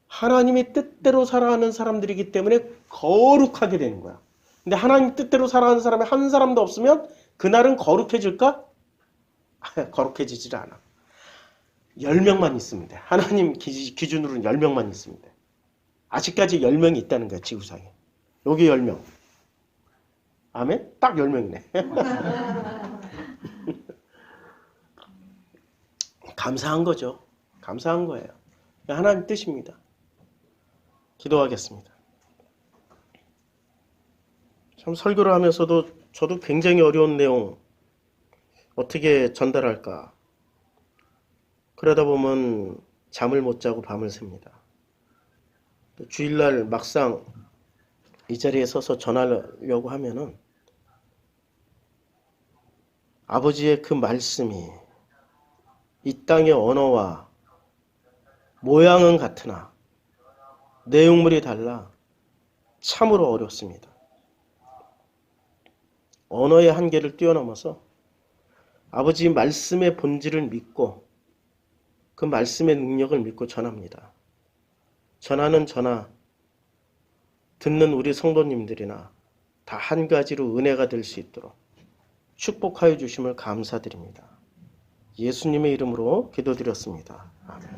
S1: 하나님의 뜻대로 살아가는 사람들이기 때문에 거룩하게 되는 거야. 근데 하나님 뜻대로 살아가는 사람이 한 사람도 없으면 그날은 거룩해질까? 거룩해지질 않아. 10명만 있으면 돼. 하나님 기준으로는 10명만 있으면 돼. 아직까지 10명이 있다는 거야, 지구상에. 여기 10명. 아멘? 딱 10명이네. 감사한 거죠. 감사한 거예요. 하나님 뜻입니다. 기도하겠습니다. 참 설교를 하면서도 저도 굉장히 어려운 내용 어떻게 전달할까. 그러다 보면 잠을 못 자고 밤을 샙니다. 주일날 막상 이 자리에 서서 전하려고 하면은 아버지의 그 말씀이 이 땅의 언어와 모양은 같으나 내용물이 달라 참으로 어렵습니다. 언어의 한계를 뛰어넘어서 아버지 말씀의 본질을 믿고 그 말씀의 능력을 믿고 전합니다. 전하는 저나 듣는 우리 성도님들이나 다 한 가지로 은혜가 될 수 있도록 축복하여 주심을 감사드립니다. 예수님의 이름으로 기도드렸습니다. 아멘.